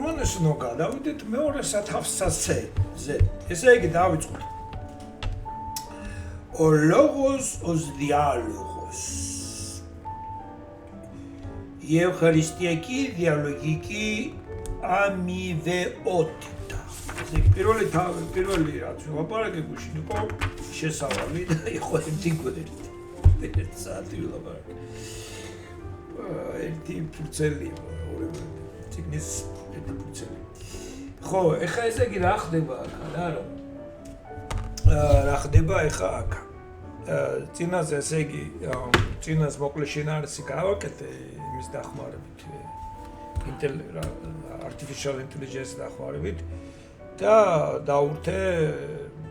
ურმანესნო გადავიდეთ მეორე სათავსაზე. ესე იგი დავიწყოთ. O logos os diálogos. Η ευχαριστιακή διαλογική αμοιβαιότητα. Პირველი რაც ვაპარაკე გუშინ იყო შესავალი და იყო ერთი გვერდი. ერთსაათი ვილაპარაკე. ერთი ფურცელი ციგნის ერთი ფურცელი. ხო, ეხლა ესე იგი რა ხდება აქ, რა? რა ხდება ეხლა აქ? წინაზე ესე იგი წინას მოკლე შინაარსი გავაკეთე იმის დახმარებით artificial intelligence დახმარებით და დავურთე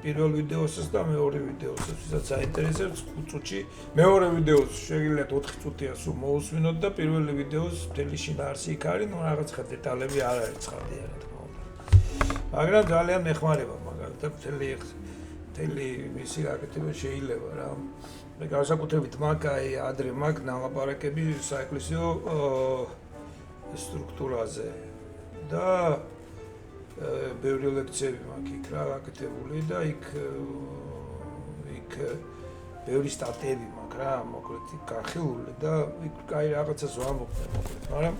პირველ ვიდეოსაც და მეორე ვიდეოსაც, ვისაც საინტერესებს 5 წუთში. მეორე ვიდეოს შეგიძლიათ 4 წუთია სულ მოусმინოთ და პირველი ვიდეოს მთელი შინაარსი იქ არის, ну რაღაც ხა დეტალები არ არის ცხადია რა თქმა უნდა. მაგრამ ძალიან ეხმარება მაგალითად მთელი მისი გაკეთება შეიძლება რა. მე განსაკუთრებით მაგ ადრე მაგ ნალაპარაკები საეკლესიო სტრუქტურაზე და ბევრი ლექციები მაქვს იქ რა გაკეთებული და იქ ბევრი სტატიები მაქვს რა მოკლედ განხილული და იქ კაი რაღაცას ვამბობ მოკლედ მაგრამ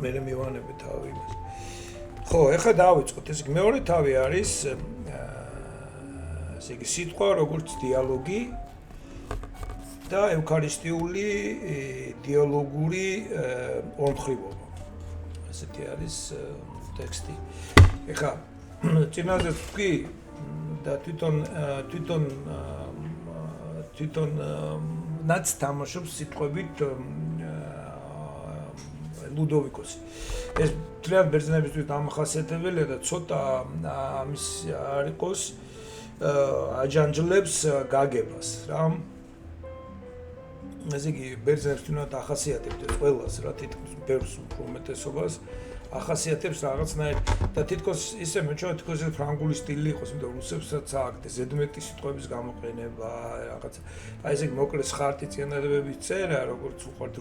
მე მივანებე თავი იმას. ხო, ეხლა დავიწყოთ. ესე იგი მეორე თავი არის ესე იგი სიტყვა როგორც დიალოგი და ევქარისტიული დიალოგური ორმხრივობა. ესეთი არის ტექსტი. ეხლა წინაზე თქვი და თვითონ ნაც თამაშობს სიტყვებით ლუდოვიკოსი. ეს ძალიან ბერძნებისთვის დამახასიათებელია და ცოტა ამის არ იყოს აჯანჯლებს გაგებას რა. ესე იგი ბერძნებს თუნდაც ახასიათებთ ეს ყველას რა თითქოს ბევრს უფრო უმეტესობას ახასიათებს რაღაცნაირ და თითქოს ისე მეჩვენა თითქოს ეს ფრანგული სტილი იყოს, იმიტომ რუსებსაც აქვს ზედმეტი სიტყვების გამოყენება რაღაც. აი ესე იგი მოკლე ხარტი წინადადებების წერა, როგორც უყვართ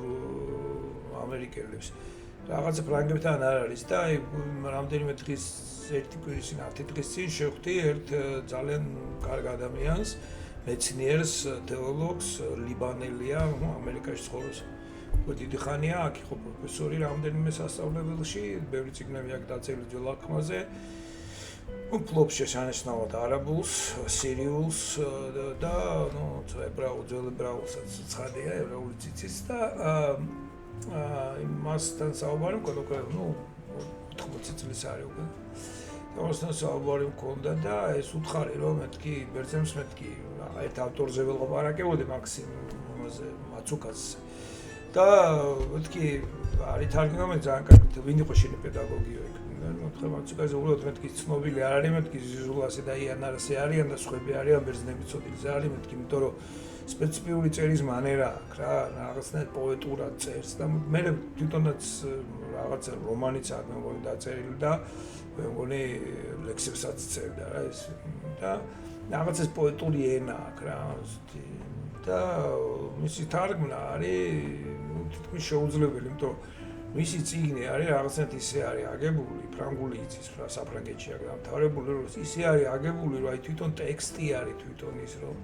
ამერიკელებს. რაღაცა ფრანგებთან არ არის და აი რამდენიმე დღის ერთი კვირის წინ 10 დღის წინ შევხვდი ერთ ძალიან კარგ ადამიანს, მეცნიერს, თეოლოგს, ლიბანელია, ამერიკაში ცხოვრობს. დიდი ხანია აქ იყო პროფესორი რამდენიმე სასწავლებელში, ბევრი წიგნები აქვს დაწერილი ძველ აქმაზე. ფლობს შესანიშნავად არაბულს, სირიულს და ნუ ძველ ებრაულსაც ცხადია, ებრაული ციციც და მასთან საუბარი მქონდა, ნუ 80 წლის არის უკვე. მასთან საუბარი მქონდა და ეს უთხარი რომ მეთქი ბერძნებს მეთქი ერთ ავტორზე ველაპარაკებოდი მაქსიმაზე მაცუკასზე. და მეთქი არის თარგმნილი ძალიან კარგად, ვინ იყო შენი პედაგოგიო იქ. მეთქი მაცუკაზე უბრალოდ მეთქი ცნობილი არ არის, მეთქი ზიზულასი და იანარასი არიან და სხვები არიან ბერძნები ცოდილი არის, მეთქი იმიტომ რომ სპეციფიკური წერის მანერა აქვს რა, რაღაცნაირ პოეტურად წერს და მე თვითონაც რაღაცა რომანიც აქვს მე მგონი დაწერილი და მე მგონი ლექსებსაც წერდა რა ეს და რაღაცა პოეტური ენა აქვს რა და მისი თარგმნა არის თითქმის შეუძლებელი, იმიტომ მისი წიგნი არის რაღაცნაირად ისე არის აგებული, ფრანგული იცის, საფრანგეთში აქვს დამთავრებული, რომ ისე არის აგებული, რომ აი თვითონ ტექსტი არის თვითონ ის რომ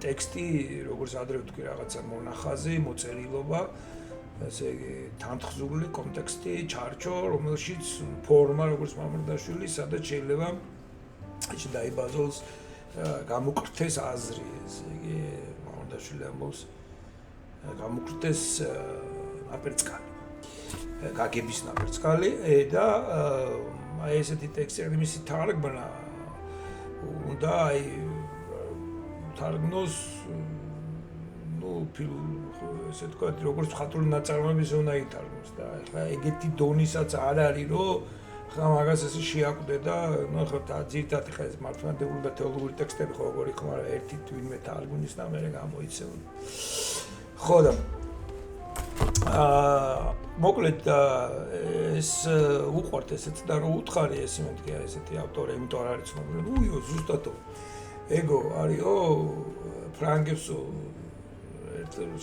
ტექსტი, როგორც ადრე ვთქვი, რაღაცა მონახაზი, მოწერილობა, ესე იგი თანთხზული კონტექსტი, ჩარჩო, რომელშიც ფორმა, როგორც მამრდაშვილი, სადაც შეიძლება ისე დაიბაზოს გამოკრთეს აზრი, ესე იგი მამრდაშვილი ამბობს გამოკრთეს ნაპერწკალი, გაგების ნაპერწკალი და აი ესეთი ტექსტები მისი თარგმნა უნდა აი თარგმნოს ნუ ესე თქვა როგორც ხათული ნაწარმოების უნდა ითარგმნოს და ახლა ეგეთი დონისაც არ არის რომ ხა მაგას ესე შეაკვდე და ნუ ახლა ძირითადად ხა ეს მართლმადიდებლური და თეოლოგიური ტექსტები ხო როგორი ხმარა ერთი თვინმე თარგმნის და მე გამოიცემა. ხო და მოკლედ ეს უყვართ ესეც და რო უთხარი ეს მეთქი ესეთი ავტორი, იმიტომ არ არის ცნობილი. უიო ზუსტად ego არისო ფრანგებს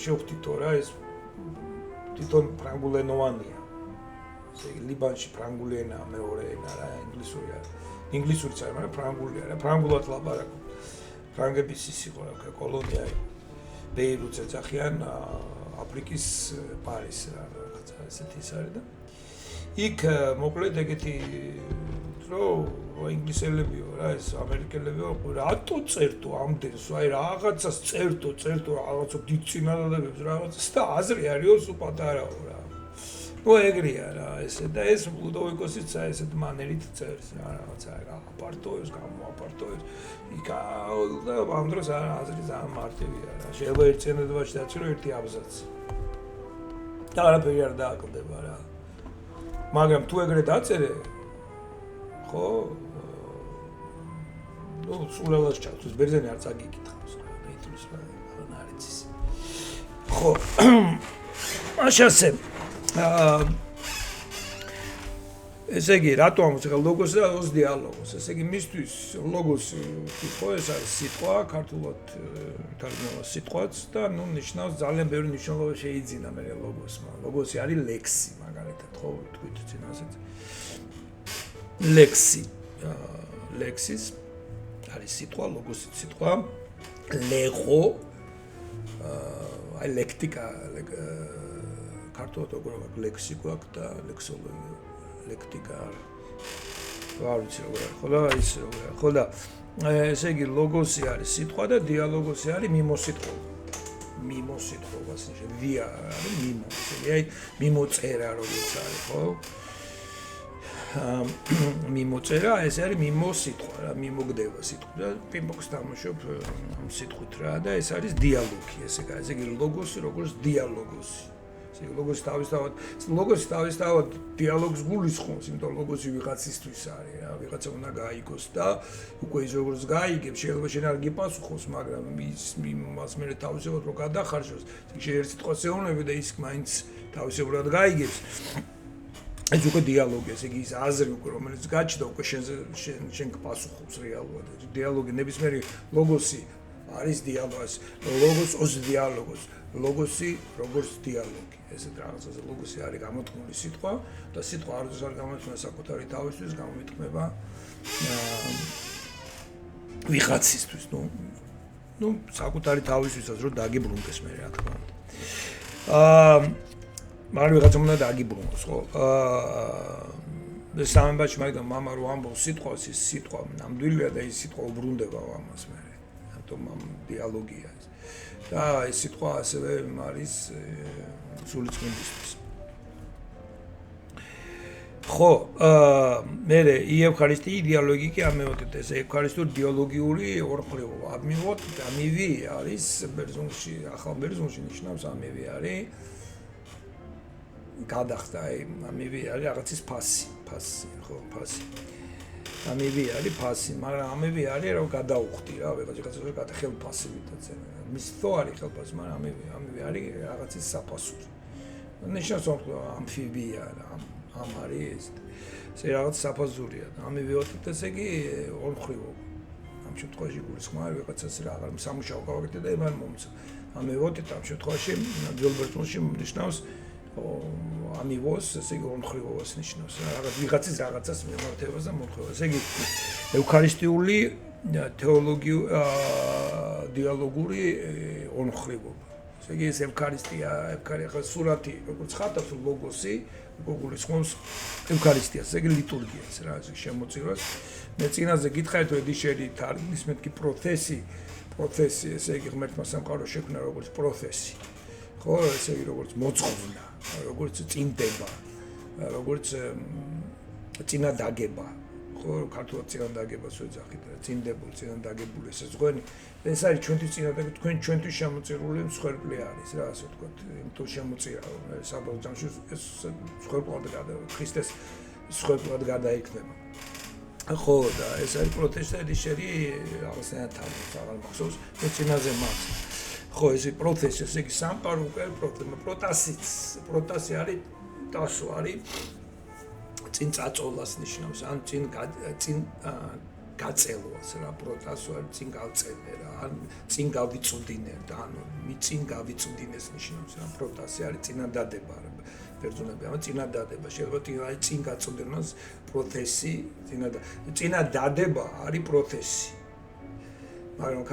შევხვდითო რა ეს თვითონ ფრანგულენოვანია. ესე იგი ლიბანში ფრანგული ენაა მეორე ენა რა, ინგლისური არა. ინგლისურიც არა, მაგრამ ფრანგული არა. ფრანგულად ლაპარაკობ. ფრანგების ის იყო რა, კოლონია იყო. ბეირუთს ეძახიან აფრიკის პარიზს რა, რაღაცა ესეთი ის არის და იქ მოკლედ ეგეთი რომ ინგლისელებიო რა ეს ამერიკელებიო რატო წერტო ამდენს აი რაღაცას წერტო რაღაცა დიდ წინადადებებს რაღაცას და აზრი არისო სულ პატარაო რა ნუ ეგრეა რა ესე და ეს ლუდოვიკოსიც ესეთ მანერით წერს რა რაღაცა აპარტოებს გამოაპარტოებს იქა და ამ დროს აზრი ძალიან მარტივია რა შეიძლება ერთ წინადადებაში დაწირო ერთი აბზაცი და არაფერი არ დააკლდება რა მაგრამ თუ ეგრე დაწერე ხო ნუ სულელას ჩავწვის ბერძენი არ წაგიკითხავს რა მეიტრის რა არ არის ის ხო მაშასე ესე იგი რატო ამოწე ლოგოსი და ოს დიალოგოს ესე იგი მისთვის ლოგოსი ხო ეს არის სიტყვა ქართულად თარგმნილ სიტყვაც და ნუ ნიშნავს ძალიან ბევრი მნიშვნელობა შეიძინა მე ლოგოსმა ლოგოსი არის ლექსი მაგალითად ხო თქვით წინასეც ლექსი ლექსის არის სიტყვა ლოგოსი სიტყვა ლეგო აი ლექტიკა ქართულად როგორ ლექსი გვაქვს და ლექსოლოგია ლექტიკა არ ვიცი როგორ ხო და ის როგორ ხო და ესე იგი ლოგოსი არის სიტყვა და დიალოგოსი არის მიმოსიტყვას ნიშნავს ვია არის მიმო ესე იგი აი მიმოწერა როგორც არის ხო მიმოწერა ეს არის მიმოსიტყვა რა მიმოგდება სიტყვა და პინგ-პონგს თამაშობ ამ სიტყვით რა და ეს არის დიალოგი ესე იგი ლოგოსი როგორც დიალოგოსი ლოგოსი თავისთავად დიალოგს გულისხმობს, იმიტომ ლოგოსი ვიღაცისთვის არის რა, ვიღაცა უნდა გაიგოს და უკვე ის როგორც გაიგებს, შეიძლება შენ არ გიპასუხოს, მაგრამ მას მე თავისებურად რო გადახარჯოს, შენ ერთ სიტყვას ეუბნები და ის მაინც თავისებურად გაიგებს. ეს უკვე დიალოგი, ესე იგი ის აზრი უკვე რომელიც გაჩნდა, უკვე შენ გპასუხობს რეალურად. დიალოგი ნებისმიერი ლოგოსი არის დიალოგს, ლოგოს ოს დიალოგოს, ლოგოსი როგორც დიალოგი. ესეთ რაღაცაზე ლოგოსი არის გამოთქმული სიტყვა და სიტყვა არ გამოთქმება საკუთარი თავისთვის, გამომიტყმება ვიღაცისთვის, ნუ საკუთარი თავისთვისაც რომ დაგიბრუნდეს მე რა თქმა უნდა. მაგრამ ვიღაცა უნდა დაგიბრუნოს, ხო? სამბაჩი მაგდან მამა რო ამბობს სიტყვას, ის სიტყვა ნამდვილია და ის სიტყვა უბრუნდება ამას მე. ამიტომ დიალოგია ეს. და ეს სიტყვა ასევე არის სულიწმინდისთვის. ხო, მე ეუქარისტიის დიალოგი კი ამეოდეთ ეს ეუქარისტიური დიალოგიური ორყლეობა. ამივი არის ბერძნულში, ახალ ბერძნულში ნიშნავს ამივი არის გადახდა, ამივი არის რაღაცის ფასი, ხო, ფასი. ამივი არის ფასი, მაგრამ ამივი არის რომ გადაუხდი რა, ვიღაცა ხელფასივითაც. მისთო არის ხელფასი, მაგრამ ამივი არის რაღაცის საფასური. ნიშნავს რომ ამფიბია რა, ამ არის ეს რაღაც საფასურია. ამივი ვთქვით ესე იგი ორმხრივობა. ამ შემთხვევაში გულისხმობა ვიღაცას რა აღარ სამუშაო გავაკეთე და იმან მომცა. ამივი ვთქვით ამ შემთხვევაში ძველ ბერძნულში ნიშნავს ამივოს ესე იგი ორმხრივობას ნიშნავს. რაღაც ვიღაცის რაღაცას მიმართებას და მომხრივებას. ესე იგი ეუქარისტიული დიალოგური ორმხრივობა. ესე იგი ეს ეუქარისტია სურათი როგორც ხატავს ლოგოსი გულისხმობს ეუქარისტიას, ესე იგი ლიტურგიას რა, ეს შემოწირვას. მე წინაზე გითხარით რომ ედიშერი თარგმნის მეთქი პროცესი, ესე იგი ღმერთმა სამყარო შექმნა როგორც პროცესი. ხო, ესე იგი როგორც მოწყობნა, როგორც წინდება, როგორც წინადაგება. ხო, ქართულად წინადაგებას ვეძახით რა, წინადაგებული ესე ზღვენი. ეს არის ჩვენთვის წინადაგება, ჩვენთვის შემოწირული მსხვერპლი არის რა, ასე ვთქვათ, იმიტომ შემოწირა საბოლოო ჯამში ეს მსხვერპლად ქრისტეს მსხვერპლად გადაიქნება. ხო, და ეს არის პროტესტების შერი რაღაცნაირად თარგმნობს, აღარ მახსოვს, მე წინაზე მაქვს. ხო, ეს პროცესი, ესე იგი სამყარო უკვე პროტასი არის დასო არის წინ წაწოლას ნიშნავს, ან წინ გაწელვას რა, პროტასო არის წინ გავწელე რა, ან წინ გავიწუდინე და ანუ წინ გავიწუდინეს ნიშნავს რა, პროტასი არის წინადადება რა. ბერძნები, ამ წინადადება შეიძლება წინ გაწოდებას პროცესი, წინადადება არის პროცესი. მაგრამ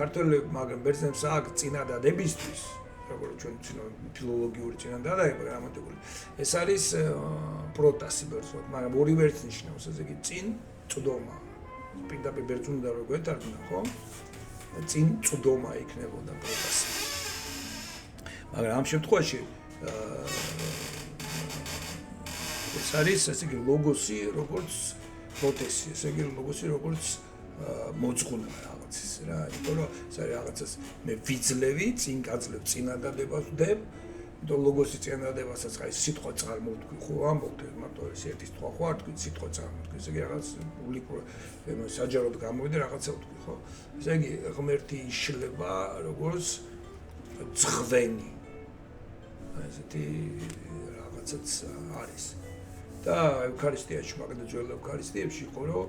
მაგრამ ბერძნებს აქვს წინადადებისთვის, როგორც ჩვენ ფილოლოგიური წინადადება, გრამატიკული. ეს არის პროტასი ბერძნულად, მაგრამ ორივე ერთს ნიშნავს, ესე იგი წინ წვდომა. პირდაპირ ბერძნულად რო გვეთარგმნა, ხო? წინ წვდომა იქნებოდა პროტასი. მაგრამ ამ შემთხვევაში ეს არის ესე იგი ლოგოსი როგორც პროტესი, ესე იგი ლოგოსი როგორც მოძღვნა რაღაცის რა, იმიტომ რომ ეს არის რაღაცას მე ვიძლევი, წინ გაძლევ წინადადებას ვდებ, იმიტომ ლოგოსი წინადადებასაც აი სიტყვა წარმოვთქვი ხო, ამბობთ მარტო ეს ერთი სიტყვა ხო არ თქვი, სიტყვა წარმოვთქვი, ესე იგი რაღაც პუბლიკურ საჯაროდ გამოვიდა რაღაცა ვთქვი ხო, ესე იგი ღმერთი იშლება როგორც ძღვენი, ესეთი რაღაცაც არის. და ევქარისტიაში, მაგალითად ძველ ევქარისტიებში იყო რომ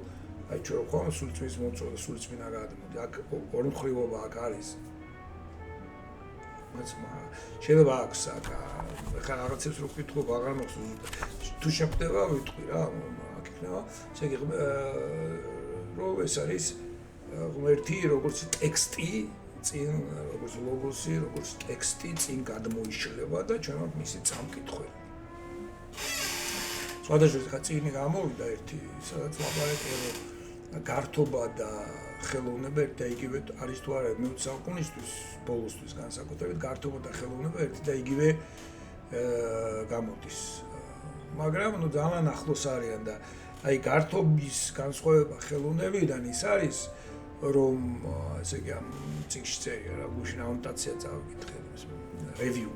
აი ჩვენ ხომ სულწმის მოწოდა, სულწმინდა გადამოდი. აქ ორი მხრივობა აქ არის. შეიძლება აქვს აქ ხა რაღაცებს რო ვკითხო, აღარ მახსოვს. თუ შეხვდება, ვიტყვი რა, აქ იქნება. ესე იგი რომ ეს არის ღმერთი როგორც ტექსტი, წინ როგორც ლოგოსი, როგორც ტექსტი წინ გადმოიშლება და ჩვენ ვართ მისი წამკითხველი. სხვადასხვა ხა წინი გამოვიდა ერთი, სადაც ლაპარაკია გართობა და ხელოვნება ერთ და იგივე არის თუ არა მე-20 საუკუნისთვის ბოლოსთვის განსაკუთრებით გართობა და ხელოვნება ერთი და იგივე გამოდის. მაგრამ ნუ ძალიან ახლოს არიან და აი გართობის განსხვავება ხელოვნებიდან ის არის რომ ესე იგი ამ წიგნში წერია რა გუშინ ანოტაცია წავიკითხე რევიუ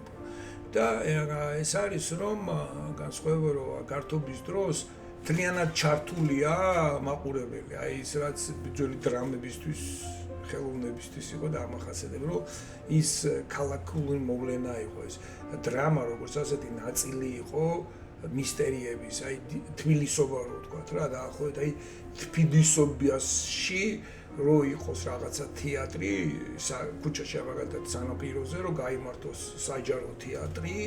და ეს არის რომ განსხვავება რომ გართობის დროს თლიანად ჩართულია მაყურებელი. აი ის რაც ბიძოли დრამებისთვის, ხელოვნებისთვის იყო და ამახასიათებდა რომ ის ქალაქული მოვლენა იყო ეს. დრამა როგორც ასეთი ნაწილი იყო მისტერიების, აი თბილისობა რო ვთქვათ რა, დაახლოებით აი თბილისობაში რო იყოს რაღაცა თეატრი, ქუჩაში მაგალითად სანაპიროზე რო გაიმართოს საჯარო თეატრი,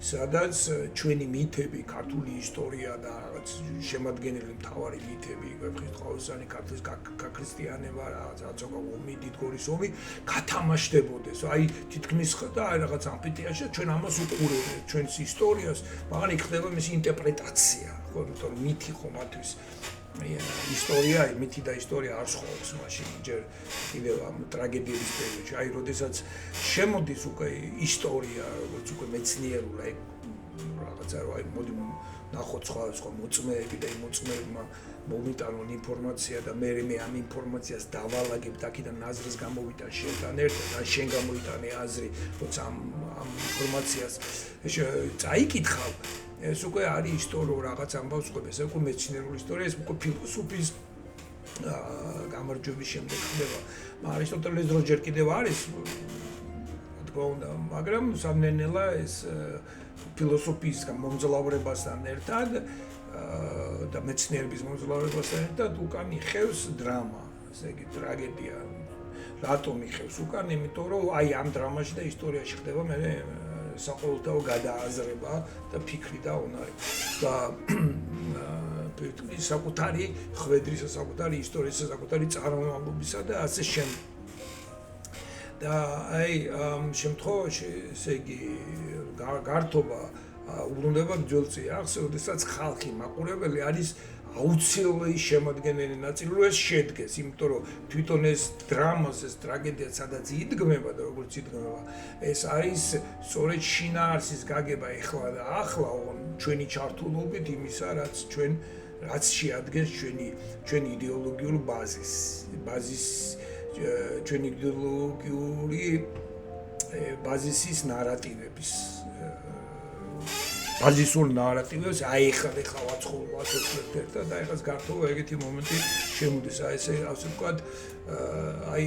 სადაც ჩვენი მითები, ქართული ისტორია და რაღაც შემადგენელი მთავარი მითები, ვეფხისტყაოსანი, ქართლის გაქრისტიანება, რაღაცა ომი, დიდგორის ომი გათამაშდებოდეს. აი თითქმის და აი რაღაც ამფითეატრში ჩვენ ამას უყურებთ, ჩვენს ისტორიას, მაგრამ იქ ხდება მისი ინტერპრეტაცია, ხო, იმიტომ რომ მითი ხო მათთვის ისტორია, მითი და ისტორია არ სხვაობს მაშინ ჯერ კიდევ ამ ტრაგედიების პერიოდში. აი, როდესაც შემოდის უკვე ისტორია, როგორც უკვე მეცნიერული, აი რაღაცა რო აი მოდი ნახოთ სხვა მოწმეები და იმ მოწმეებმა მომიტანონ ინფორმაცია და მე ამ ინფორმაციას დავალაგებ და აქედან აზრს გამოვიტან შენთან ერთად, ან შენ გამოიტანე აზრი, როცა ამ ინფორმაციას წაიკითხავ ეს უკვე არის ისტორიო რაღაც ამბავს ყვება, ეს უკვე მეცნიერული ისტორია, ეს უკვე ფილოსოფიის გამარჯვების შემდეგ ხდება. არისტოტელეს დროს ჯერ კიდევ არის, თქო უნდა, მაგრამ სამნენელა ეს ფილოსოფიის მომძლავრებასთან ერთად და მეცნიერების მომძლავრებასთან ერთად უკან იხევს დრამა, ესე იგი ტრაგედია. რატომ იხევს უკან? იმიტომ რომ აი ამ დრამაში და ისტორიაში ხდება მე საყოველთაო გადააზრება და ფიქრი და უნარი და საკუთარი ხვედრისა, საკუთარი ისტორიისა, საკუთარი წარმომავლობისა და ასე შემდეგ. და აი ამ შემთხვევაში ესე იგი გართობა უბრუნდება ძველ წიაღს, როდესაც ხალხი მაყურებელი არის აუცილებელი შემადგენელი ნაწილი, რომ ეს შედგეს, იმიტომ რომ თვითონ ეს დრამას, ეს ტრაგედია, სადაც იდგმება და როგორც იდგმება, ეს არის სწორედ შინაარსის გაგება ეხლა და ახლა ჩვენი ჩართულობით იმისა, რაც შეადგენს ჩვენი იდეოლოგიურ ბაზისს, ჩვენი იდეოლოგიური ბაზისის ნარატივების ბაზისურ ნარატივებს ახლა ვაცხოვთ ერთად და ეხლა გართობა ეგეთი მომენტი შემოდის, აი ესე ვთქვათ, აი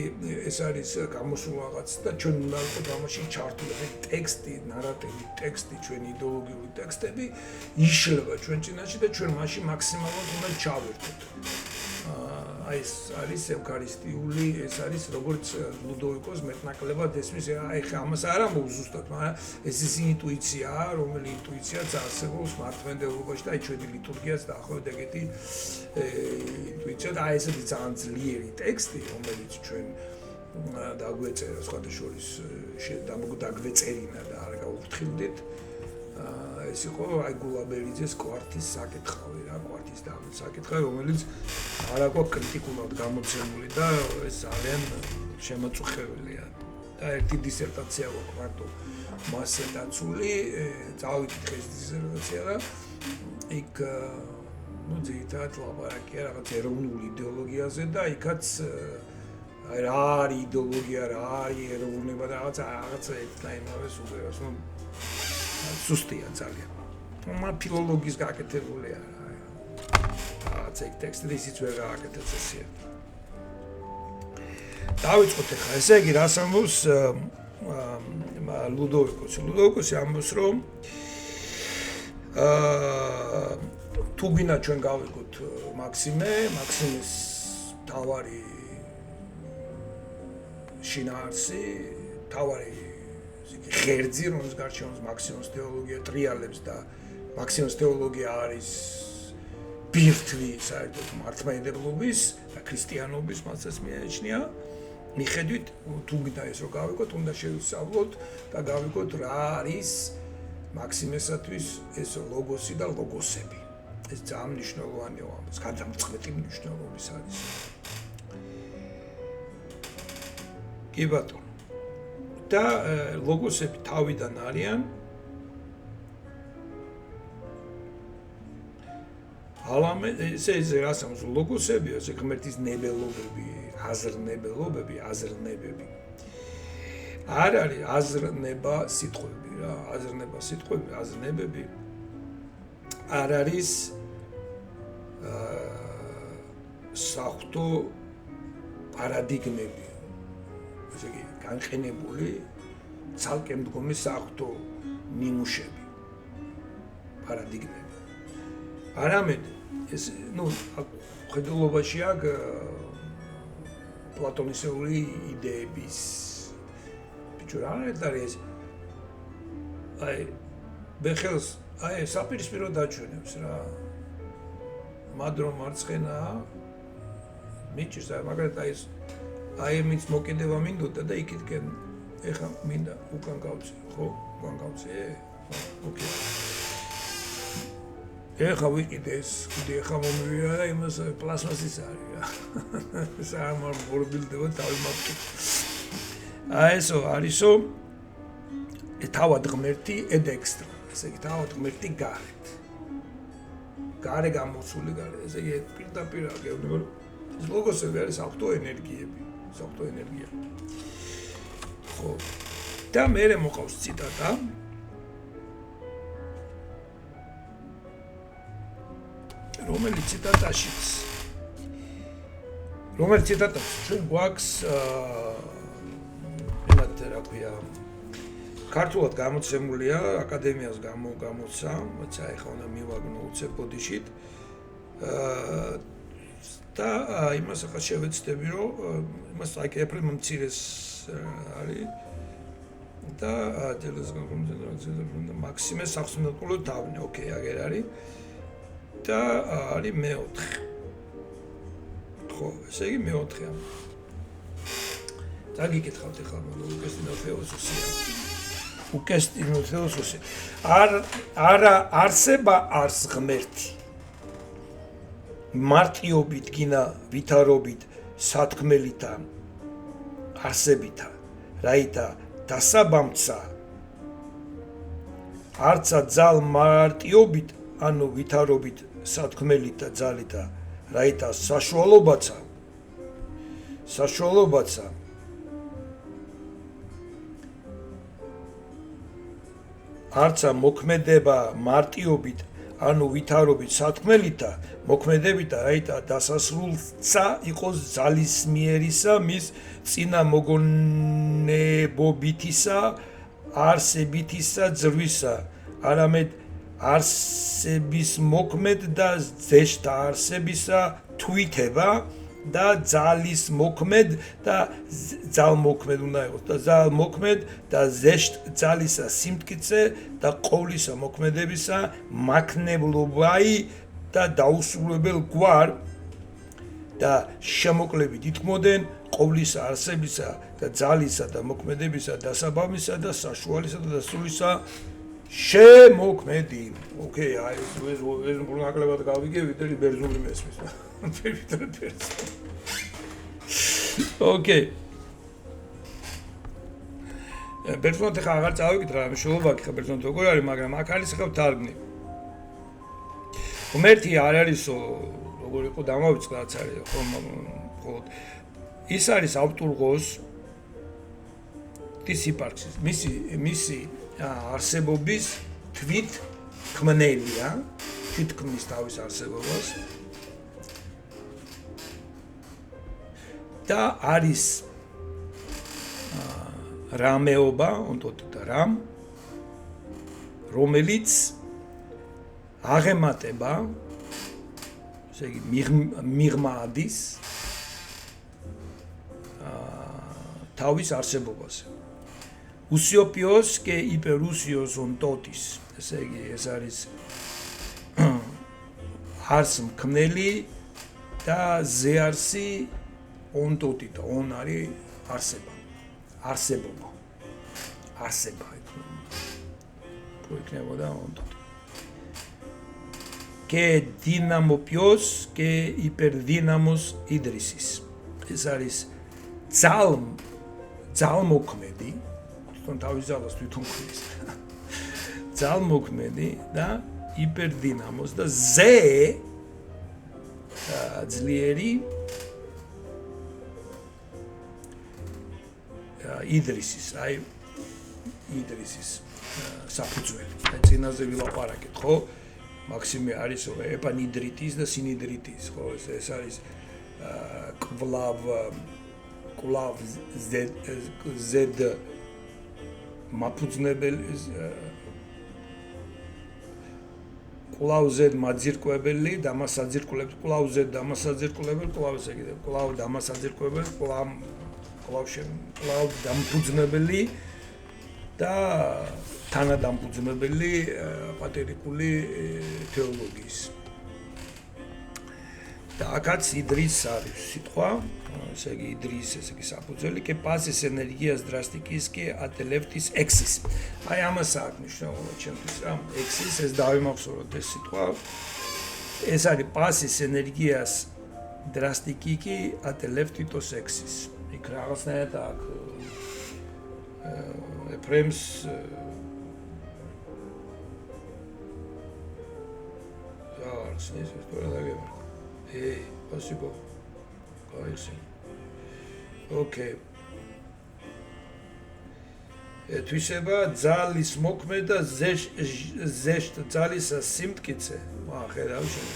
ეს არის გამოსულ რაღაც და ჩვენ უნდა ვიყოთ ამაში ჩართული ტექსტი, ნარატივი, ტექსტი, ჩვენი იდეოლოგიური ტექსტები იშლება ჩვენ წინაშე და ჩვენ მასში მაქსიმალურად უნდა ჩავერთოთ. აი ეს არის ევქარისტიული, ეს არის როგორც ლუდოვიკოს მეტნაკლებად ესმის, აი ხა ამას არ ამბობ ზუსტად, მაგრამ ეს ის ინტუიციაა, რომელი ინტუიციაც არსებობს მართლმადიდებლობაში და აი ჩვენი ლიტურგიაც დაახლოებით ეგეთი ინტუიცია და აი ესეთი ძალიან ძლიერი ტექსტი, რომელიც ჩვენ დაგვეწერა სხვადასხვის დაგვეწერინა და არ გავუფრთხილდით. ეს იყო აი გულაბერიძეს კვართის საკითხავი რა, კვართის დამის საკითხი, რომელიც არა გვაქვს კრიტიკულად გამოცემული და ეს ძალიან შემაწუხებელია. და ერთი დისერტაცია გვაქვს მარტო მასზე დაცული, წავიკითხე ეს დისერტაცია და იქ ძირითადად ლაპარაკია რაღაც ეროვნულ იდეოლოგიაზე და იქაც რა არის იდეოლოგია, რა არის ეროვნება და რაღაცა ერთთან იმავეს უღერას, ну სუსტია ძალიან. მაგრამ ფილოლოგიის გაკეთებული არა. რაღაც ეგ ტექსტი ისიც ვერ გააკეთებს ესე. დავიწყოთ ახლა. ესე იგი, რას ამბობს ლუდოვიკოსი? ლუდოვიკოსი ამბობს, რომ თუ გინდა ჩვენ გავიგოთ მაქსიმეს თავარი შინაარსი, თავარი ღერძი, რომელს გარშემოს მაქსიმოს თეოლოგია ტრიალებს და მაქსიმოს თეოლოგია არის ბირთვი საერთოდ მართლმადიდებლობის და ქრისტიანობის, მასაც მიაჩნია. მიხედვით, თუ გინდა ეს რომ გავიგოთ, უნდა შევისწავლოთ და გავიგოთ რა არის მაქსიმესათვის ეს ლოგოსი და ლოგოსები. ეს ძალიან მნიშვნელოვანია ამას, გადამწყვეტი მნიშვნელობის არის. კი ბატონო. და ლოგოსები თავიდან არიან ესე რას ამბობს ლოგოსები, ესე ღმერთის ნებელობები, აზრნებელობები. არ არის აზრნება სიტყვები რა, აზრნებები არ არის საღვთო პარადიგმები. ესე იგი განყენებული ცალკე მდგომი საღვთო ნიმუშები, პარადიგმები. არამედ ეს, ხედულობაში აქვს პლატონისეული იდეების ბიჭო რა არის აი ბეხელს აი საპირისპირო დაჩვენებს რა მადრო მარცხენა მიჭირს მაგალითად აი მის მოკიდება მინდოდა და იქითკენ ეხა მინდა უკან გავწი ხო უკან გავწი ოკეი ეხა ვიყიდეს კიდე ეხა მომივიდა და იმას პლასმასის არის რა საერთოდ მორბილდება თავი მაქი აი ესო არისო თავად ღმერთი ედექსტრა ესე იგი თავად ღმერთი გარე გამოსული გარე ესე იგი პირდაპირ აგეუბნება ეს ლოგოსები არის საღვთო ენერგიები საღვთო ენერგია ხო და მერე მოყავს ციტატა რომელიც ციტატაც ჩვენ გვაქვს რა ქვია ქართულად გამოცემულია აკადემიას გამოცა, მოცა ეხლა უნდა მივაგნო უცებ ბოდიშით. და იმას ახლა შევეცდები, რომ იმას აი ეფრემ მცირეს არის და დელოს მაქსიმეს სახსნელყულო დავნე, ოკეი, აგერ არის. და არის მეოთხე. ხო, ესე იგი მეოთხეა. დაგიკითხავთ ახლა უკესტინო თეოსოსი. არა არსება არს ღმერთი. მარტიობით გინა ვითარობით სათქმელითა არსებითა რაითა დასაბამცა არცა ძალ მარტიობით ანუ ვითარობით სათქმელითა ძალითა რაითა საშუალობაცა არცა მოქმედება მარტიობით ანუ ვითარობით სათქმელითა მოქმედებითა რაითა დასასრულცა იყოს ძალისმიერისა მის წინა მოგონებობითისა არსებითისა ძრვისა არამედ არსების მოქმედ და ზეშთა არსებისა თვითება და ძალის მოქმედ და ძალმოქმედ უნდა იყოს და ძალმოქმედ და ზეშტ ძალისა სიმტკიცე და ყოვლისა მოქმედებისა მაქნებლობაი და დაუსრულებელ გვარ და შემოკლებით ითქმოდნენ ყოვლისა არსებისა და ძალისა და მოქმედებისა დასაბამისა და საშუალისა და დასრულისა შემოქმედი. ოკეი, აი ეს ნაკლებად გავიგე, ვიდრე ბერძნული მესმის. ოკეი. ბერძნულად ხა აღარ წავიკით რა, მშულობა ხა ბერძნულად როგორ არის, მაგრამ აქ არის ხა თარგმნი. ღმერთი არ არისო, როგორ იყო დამავიწყდა რაც არის, ხო, ის არის ავტურღოს ის იპარქის. მისი არსებობის თვით ქმნელია, თვით ქმნის თავის არსებობას და არის რამეობა, ონტოტი და რამ, რომელიც აღემატება, ესე იგი მიღმა ადის თავის არსებობაზე. უსიოპიოს και υπερούσιος ონტოტის, ესე იგი ეს არის არს მქმნელი და ზეარსი ონტოტი და ონ არის არსება. არსებობა. არსება იქნებოდა ონტოტი. και დინამოპიოს και υπερδύναμος იდრისის. ეს არის ძალმოქმედი, თვითონ თავის ძალას თვითონ ქმნის. ძალმოქმედი და იპერდინამოს და ძლიერი იდრისის, აი იდრისის საფუძველი. აი წინაზე ვილაპარაკეთ, ხო? მაქსიმე არის ეპანიდრიტის და სინიდრიტის, ხო? ეს არის კვლავ ზედ მაფუძნებელი კვლავ ზედ მაძირკვებელი და მასაძირკვლებს კვლავ ზედ დამასაძირკვლებელი კვლავ ესე კიდევ კვლავ დამასაძირკვლებელი კვლავ დამფუძნებელი და თანადამფუძნებელი პატერიკული თეოლოგიის და აქაც იდრის არის სიტყვა, ესე იგი იდრის, ესე იგი საფუძველი, και πάσης ενεργείας δραστικής και ατελεύτης έξις. აი ამას აქვს მნიშვნელობა ჩემთვის რა, έξις, ეს დავიმახსოვროთ ეს სიტყვა. ეს არის πάσης ενεργείας δραστική και ατελεύτητος έξις. იქ რაღაცნაირად აქ ეფრემს არის ეს თორე დაგემართა. Спасибо. Кайსი. ოკეი. თვისება ძალის მოქმედა ზეშტ ძალისა სიმტკიცე. ხედავ შენ.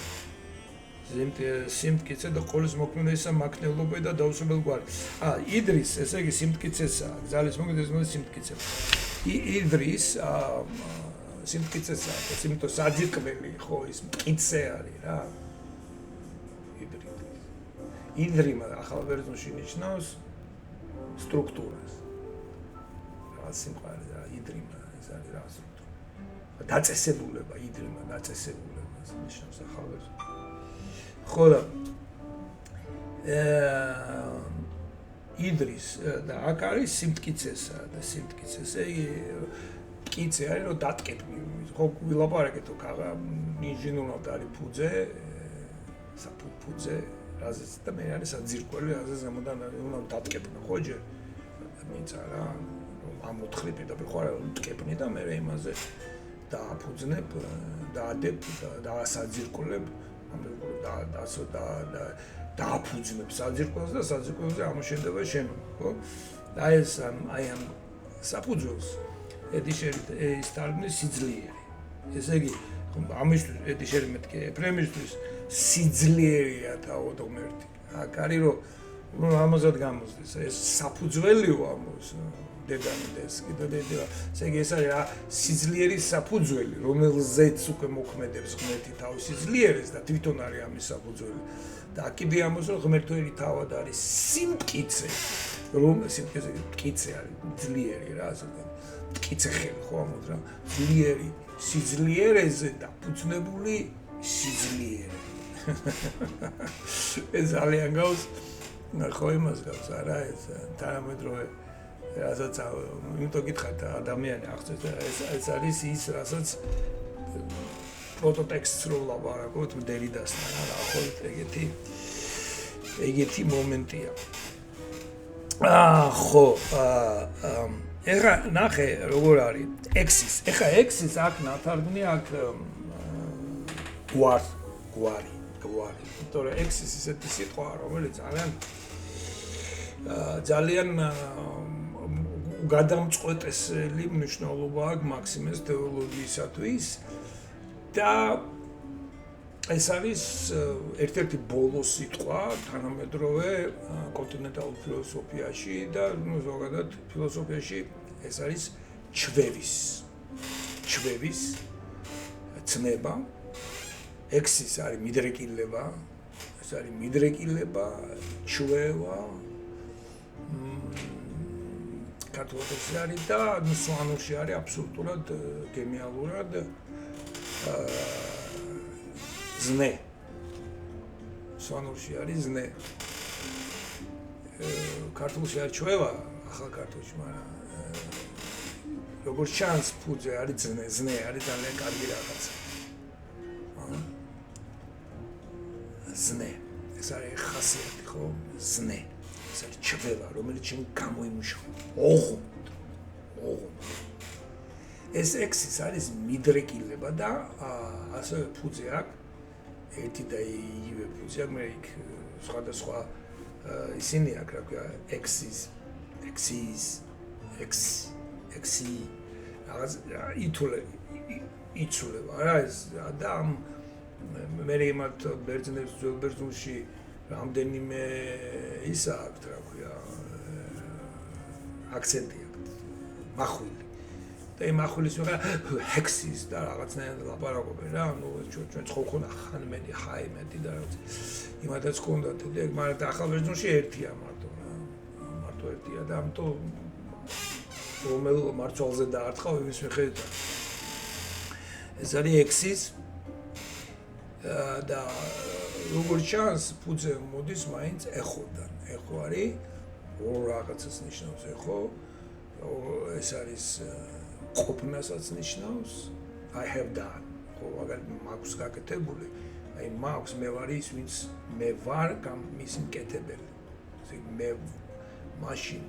სიმტკიცე და ყოლის მოქმედებისა მაქნებლობა და დაუსრულებელი გვარი. იდრის, ესე იგი სიმტკიცესა, ძალის მოქმედება სიმტკიცე. იდრის სიმტკიცესა, სიმტკიცე საძირკმელი, ხო, ის მტკიცე არის რა. იდრიმა ახალ ბერძნულში ნიშნავს სტრუქტურას. რა სიმყარე რა იდრიმა ეს არის რა სტრუქტურა. დაწესებულება, იდრიმა დაწესებულება ნიშნავს ახალ ბერძნულში. ხო და იდრის და აქ არის სიმტკიცესა და სიმტკიცესე კიცე არის რომ დატკეპნი. ხო ვილაპარაკეთ ინჟინერულად არის ფუძე, საფუძე რაზეც და მე არის საძირკველი, რაზეც ზემოდან უნდა დატკეპნო, ხო ჯერ? მიცა რა, ამ მოთხრი პირდაპირ ხო არა დატკეპნი და მე იმაზე დააფუძნებ, დაადებ და დაასაძირკვლებ, დააფუძნებ საძირკველს და საძირკველზე ამოშენდება შენობა, ხო? და ეს აი ამ საფუძველს ედიშერი ის თარგმნის სიძლიერე. ესე იგი, ამისთვის ედიშერი მეთქე ეფრემისთვის სიძლიერეა თავად ღმერთი. აქ არის რომ ამაზად გამოსდის. ეს საფუძველიო ამოს დედამიდეს კიდე დედა. ესე იგი ეს არის სიძლიერის საფუძველი, რომელზეც უკვე მოქმედებს ღმერთი თავის სიძლიერეს და თვითონ არის ამის საფუძველი. და კიდე ამოს რომ ღმერთური თავად არის სიმტკიცე, რომ სიმტკიცე მტკიცე არის ძლიერი რა ასე ვთქვათ. მტკიცე ხელი ხო ამოთ რა. ძლიერი სიძლიერეზე დაფუძნებული სიძლიერე. ეს ძალიან გავს ხო იმას გავს არა ეს თანამედროვე რასაც იმიტომ გითხართ ადამიანი აღწევს ეს არის ის რასაც პროტოტექსტს რო ლაპარაკობთ დერიდასთან რა ხო ეგეთი მომენტია ხო ეხა ნახე როგორ არის ექსის ეხა ექსის აქ ნათარგმნი აქ გვარი იმიტომ რომ ექსის ისეთი სიტყვაა რომელიც ძალიან გადამწყვეტელი მნიშვნელობა აქვს მაქსიმეს თეოლოგიისათვის და ეს არის ერთ-ერთი ბოლო სიტყვა თანამედროვე კონტინენტალურ ფილოსოფიაში და ზოგადად ფილოსოფიაში ეს არის ჩვევის ცნება ექსის არის მიდრეკილება ეს არის მიდრეკილება ჩვევა კათოლიკოსი არის და სვანურში არის აბსოლუტურად გენიალურად ზნე სვანურში არის ზნე ქართულში არის ჩვევა ახალ ქართულში მაგრამ როგორც ჩანს ფუძე არის ზნე არის ძალიან კარგი რაღაცა ზნე ეს არის ხასიათი ხო ზნე ეს არის ჩვევა რომელიც შენ გამოიმუშავა ოღონდ ეს ექსის არის მიდრეკილება და ასევე ფუძე აქვს ერთი და იგივე ფუძე აქვს მე იქ სხვადასხვა ისინი აქვს რა ქვია ექსის რაღაც იცულება რა ეს და მე იმათ ბერძნებს ძველ ბერძნულში რამდენიმე ისა აქვს რა ქვია აქცენტი აქვს მახვილი და იმ მახვილის ვიღა ჰექსის და რაღაცნაირად ლაპარაკობენ რა ნუ ჩვენ ხოხონა ხანმენი ხაიმეთი და რაღაც იმათაც ჰქონდათ და მაგრამ და ახალ ბერძნულში ერთია მარტო ერთია და ამიტომ რომელ მარცვალზე დაარტყავ იმის მიხედვით ეს არის ექსის და როგორც ჩანს ფუძე მოდის მაინც ეხოდან ეხო არის ორ რაღაცას ნიშნავს ეხო ეს არის ყოფნასაც ნიშნავს I have done ხო მაგალითად მაქვს გაკეთებული აი მაქვს მე ვარ ის ვინც მე ვარ მის მკეთებელი ესე მე მაშინ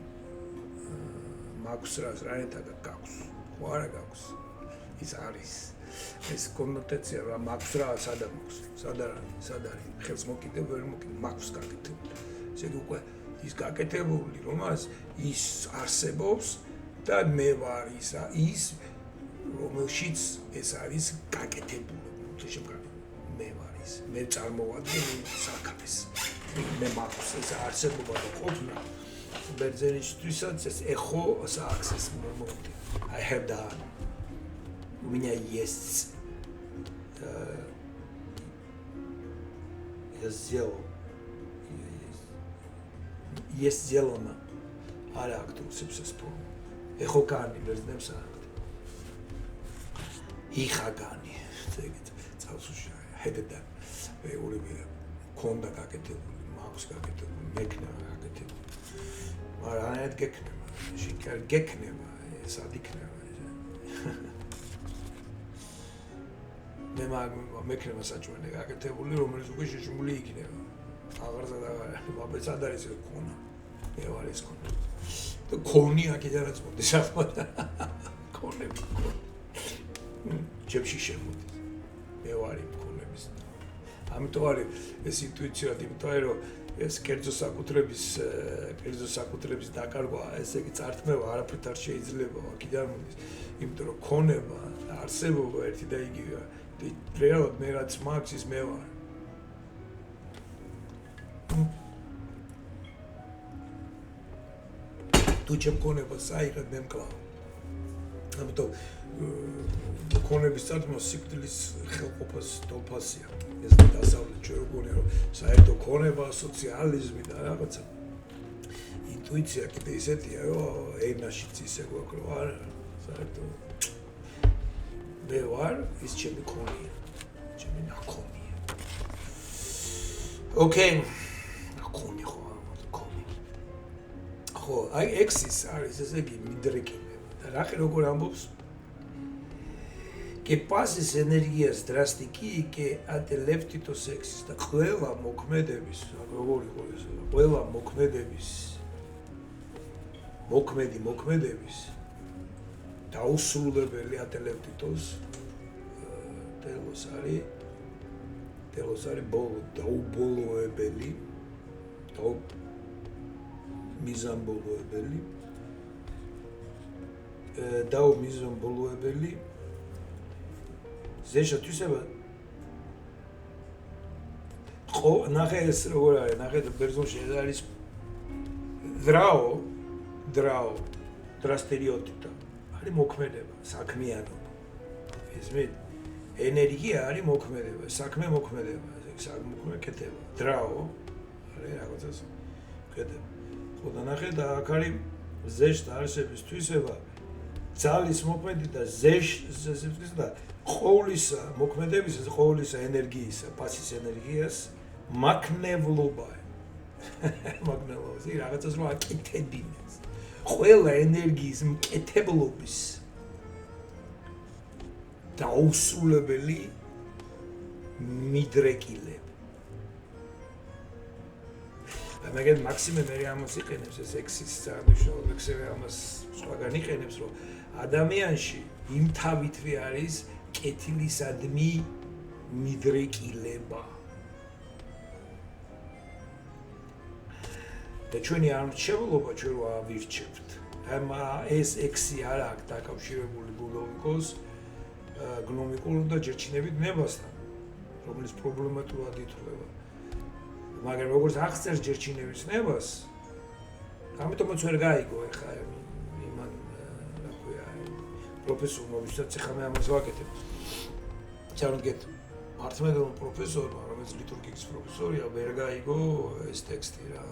მაქვს რათა გაქვს ხო არა გაქვს ის არის ეს კონოტაცია რა მაქვს რა სად არის ხელს მოკიდე ვერ მოკიდე მაქვს გაკეთებული ესე უკვე ის გაკეთებული რომელს ის არსებობს და მე ვარ ის რომელშიც ეს არის გაკეთებული შემდგარი მე ვარ ის მე წარმოვადგენ საქმეს მე მაქვს ეს არსებობა და ყოფნა ბერძენისთვისაც ეს ეხო სააქსეს მომენტი I have done у меня есть я сделал есть сделано არა აქტუსებს ეს ფორმა ეხო კანი ბერძნებს აქვს იხაგანი ეგეთ წავსუში ჰედდა მეურები კონდა გაკეთებული მაქვს გაკეთებული მეკნება გაკეთებული მაგრამ არაერთ გეკნება შეკარ გეკნება სად იქნება მე მეკნება საჭმელი გაკეთებული რომელიც უკვე შეშმული იქნება აღარსა და ბაბეც არ არის ეს ქონა მე ვარ ეს ქონა და ქონი აქედანაც მოდის ახლა ქონები ჯებში შემოდის მე ვარ იმ ქონების ამიტომ არის ეს ინტუიცია იმიტომ რომ ეს კერძო საკუთრების დაკარგვა ესე იგი წართმევა არაფრით არ შეიძლება აქედან მოდის იმიტომ რომ ქონება არსებობა ერთი და იგივეა რეალურად მე რაც მაქვს ის მე ვარ თუ ჩემ მქონებას აიღებ მე მკლავ. ამიტომ მქონების წარსულს სიკვდილის ხელყოფას თოლფასია. ეს დასავლეთ ჩვენ როგორია რომ საერთო ქონება, სოციალიზმი და რაღაცა ინტუიცია კიდე ისეთია რომ ენაშიც ისე გვაქვს რომ არ საერთო მე ვარ ის ჩემი ქონია, ჩემი ნაქონია. ოკეი, ნაქონი ხო, ნაქონი. ხო, აი ექსის არის ესე იგი მიდრეკილება და რახე როგორ ამბობს que pases energias drastiki que ateleptito sexis და ყველა მოქმედების როგორ იყო ეს ყველა მოქმედების დაუსრულებელი ateleptitos telosari დაუბოლოებელი დაუმიზამბოლოებელი ზეშა თვისება ხო ნახე ეს როგორ არის ნახე ბერძნულში არის დრასტერიოტიტა არის მოქმედება საქმიანობა ესმე ენერგია არის მოქმედება საქმე მოქმედება საქმე კეთება დრაო არის რაღაცას კეთება ხო და ნახე და აქ არის ზეშ დაარსების თვისება ძალის მოქმედი და ზეშ და ყოვლისა მოქმედებისა ყოვლისა ენერგიისა პასის ენერგიას მაკნევლობა ის რაღაცას რომ აკეთებინებს ყველა ენერგიის მკეთებლობის დაუსრულებელი მიდრეკილება მაგრამ მაქსიმე მე ამას იყენებს ეს ექსის წარმოშობა ექსები ამას სხვაგან იყენებს რომ ადამიანში იმ თავითვე არის კეთილისადმი მიდრეკილება და ჩვენი არჩევლობა ჩვენ რა ავირჩევთ ეს ექსი არ აქვს დაკავშირებული ლუდოვიკოს გნომიკურ და ჯერჩინებით ნებასთან რომელიც პრობლემატურად ითვლება მაგრამ როგორც აღწერს ჯერჩინების ნებას ამიტომაც ვერ გაიგო ეხა იმან რა ქვია პროფესორმა ვისაც ეხა მე ამას ვაკეთებ ჩავდგეთ მართლმადიდებლო პროფესორმა რომელიც ლიტურგიის პროფესორია ვერ გაიგო ეს ტექსტი რა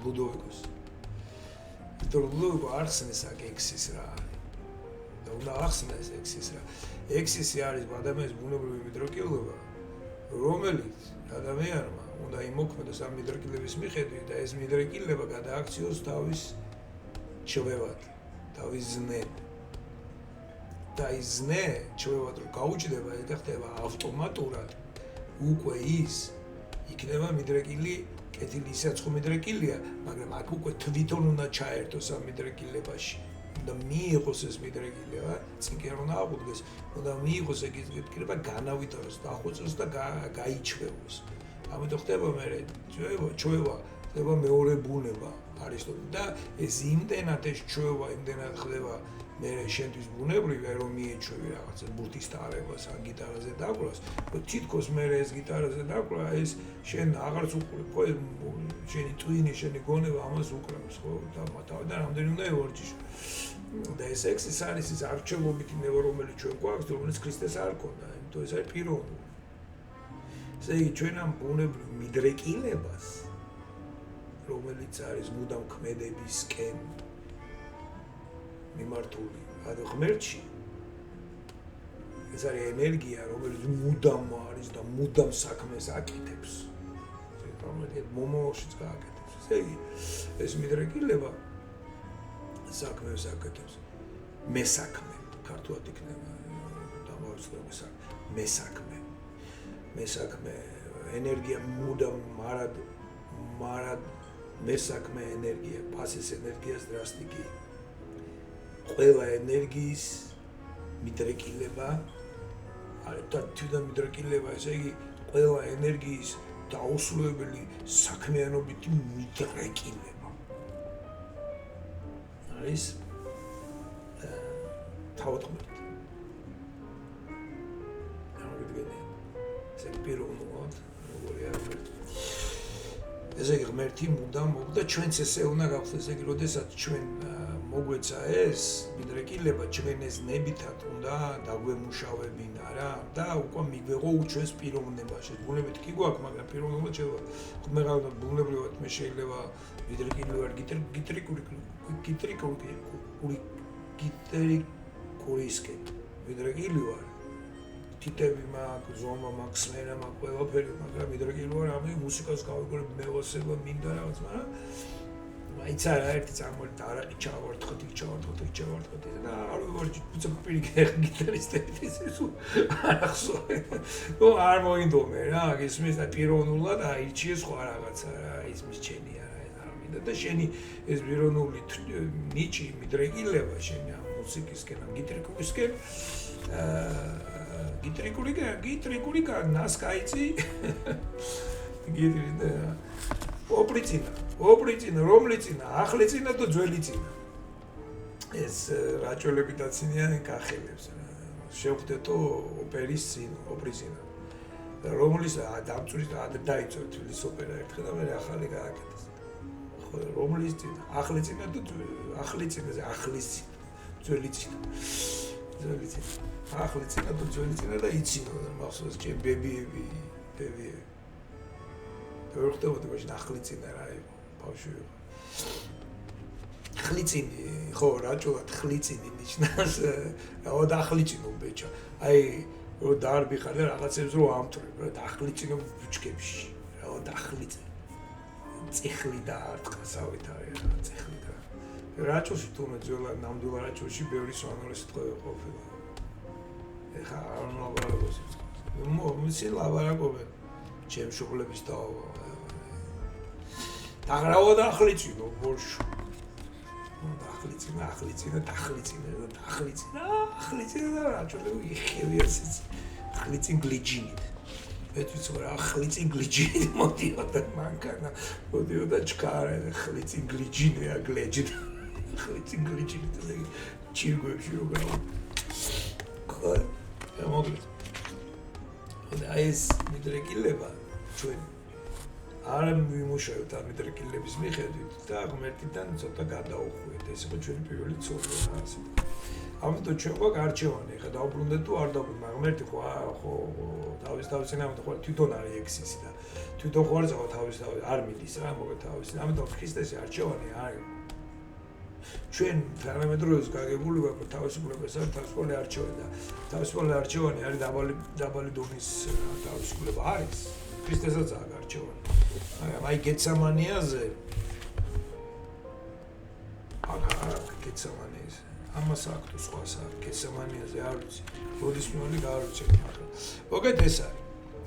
ლუდოვიკოს ლუდოვიკო ახსენეს აქ ექსის რა და უნდა ახსნეს ექსის რა ექსისი არის ადამიანის ბუნებრივი მიდრეკილება რომელიც ადამიანმა უნდა იმოქმედოს ამ მიდრეკილების მიხედვით და ეს მიდრეკილება გადააქციოს თავის ჩვევად თავის ზნედ და ის ზნე ჩვევად რომ გაუჭდება ეს ხდება ავტომატურად უკვე ის იქნება მიდრეკილი კეთილი საწყო მიდრეკილია მაგრამ აქ უკვე თვითონ უნდა ჩაერთოს ამ მიდრეკილებაში და მიიღოს ეს მიდრეკილება წინკერ უნდა აღუდგეს და მიიღოს ეგ მიდრეკილება განავითაროს დახვეწოს და გაიჩვევოს ამიტომ ხდება მე ჩვევა ხდება მეორე ბუნება არის და ეს იმდენად ეს ჩვევა იმდენად ხდება მე შენთვის ბუნებრივია რომ მიეჩვევი რაღაცა ბურთის ტარებას ან გიტარაზე დაკვრას რომ თითქოს მე ეს გიტარაზე დაკვრა ეს შენ აღარც უყურებ ხო შენი ტვინი შენი გონება ამას უკრავს ხო და თავიდან რამდენი უნდა ევარჯიშო და ეს ექსის არის ის არჩევლობითი ნება რომელიც ჩვენ გვაქვს რომელიც ქრისტეს არ ქონდა იმიტომ ეს არის პიროვნული ესე იგი ჩვენ ამ ბუნებრივ მიდრეკილებას რომელიც არის მუდამ ქმედებისკენ მიმართული ანუ ღმერთში ეს არის ენერგია რომელიც მუდამ არის და მუდამ საქმეს აკეთებს რომელიც მომავალშიც გააკეთებს ესე იგი ეს მიდრეკილება საქმეს აკეთებს მესაქმე ქართულად იქნება დამავიწყდეს მესაქმე ენერგია მუდამ მარად მესაქმე ენერგია პასის ენერგიას დრასტიკი ყველა ენერგიის მიდრეკილება არის და თვითონ მიდრეკილება ესე იგი ყველა ენერგიის დაუსრულებელი საქმიანობითი მიდრეკილება არის თავადღმერთი ეს პიროვნულად როგორია ესე იგი ღმერთი მუდამ მოგდა ჩვენც ესე უნდა გავხდეს, ესე იგი როდესაც ჩვენ მოგვეცა ეს მიდრეკილება ჩვენ ეს ნებითად უნდა დაგვემუშავებინა რა და უკვე მიგვეღო ჩვენს პიროვნებაში. ბუნებით კი გვაქვს, მაგრამ პიროვნებად შეიძლება ბუნებრივად მე შეიძლება მიდრეკილი ვარ გიტრიკურისკენ მიდრეკილი ვარ თითები მაქვს, ზომა მაქვს, სმენა მაქვს, ყველაფერი, მაგრამ მიდრეკილი ვარ, ამი მუსიკას გავიგებ, მევასება მინდა რაღაც, მაგრამ იცი რა ერთი წამოვიდა არაყი ჩავარტყოთ და არ ვარ თუცა პირიქე გიტარისტები ისე არახსო. ნუ არ მოინდომე რა, ისმის და პიროვნულად აირჩიეს სხვა რაღაცა რა, ისმის ჩენია რა, არ მინდა და შენი ეს პიროვნული ნიჭი მიდრეკილება შენი მუსიკისკენ, გიტრიკურისკენ გიტრიკული ნასკაიცი გიტრიდა ოპრიცინა, რომლიცინა, ახლიცინა და ძველიცინა. ეს რაჭველები დაცინიან კახელებს. შევხვდეთო ოპერის წინ, ოპრიცინა. რომლის დამწურის დაიწო თბილისის ოპერა ერთხელ და მე ახალი გააკეთეს. ხო, რომლის წინ, ახლიცინა და ახლიცინა, ძველიცინა. ახლიცინა და ძველიცინა და იცინო მახსოვს ჩემ ბებიები. ვერ ხდებოდა მაშინ ახლიცინა რა იყო ბავშვი. ხლიცინი, ხო, რაჭულად ხლიცინი ნიშნავს რა დახლიცინო ბეჭა. აი, რო დაარბიხარ და რაღაცებს რო ამთვრებ, რა დახლიცინო ბუჩქებში. რა დახლიცე. წიხლი და არტყასავით არის რა წიხლი და. რაჭოში თუნდაც ძველ ნამდვილ რაჭოში ბევრი სვანური სიტყვები ყოფილა. ეხა არ ლაბარაკობს. მოცი ლაბარაკობენ. ჩემ შობლების და დაღრავა და ახლიცინა ბორშო. ახლიცინა და რაჭოლები იხევია სიც. ახლიცინ გლიჯინით. მეც რა ახლიცინ გლიჯინით მოდიოდა მანქანა. მოდიოდა ჩქარა ახლიცინ გლიჯინია გლეჯით. ახლიცინ გლიჯინით და ჩირგვებში რო გავა. ხო, მოკლედ. და ეს მიდრეკილება ჩვენ არ მივიმუშავებთ ამ მიდრეკილების მიხედვით და ღმერთიდან ცოტა გადაუხვიეთ. ეს იყო ჩვენი პირველი ცოდვა ასე. ამიტომ ჩვენ გვაქვს არჩევანი, ხა დაუბრუნდეთ თუ არ დაუბრუნდეთ, ღმერთი ხო თავის ნამად ხო თვითონ არის ექსისი და თვითონ ხო არის თავის არ მიდის რა მოგეთ თავის. ამიტომ ქრისტეს არჩევანი არის. ჩვენ თანამედროვეებს გაგებული ვაქვს თავისუფლებას არ თავისუფალი არჩევანი და თავისუფალი არჩევანი არის დაბალი დონის თავისუფლება არის. ქრისტესაც აქვს არჩევანი. მაგრამ აი გეცემანეაზე გეცემანეაზე ამას აქვს თუ სხვას აქვს გეცემანეაზე არ ვიცი. როდის მივალი გაარჩევი მაგრამ მოგეთ ეს არის.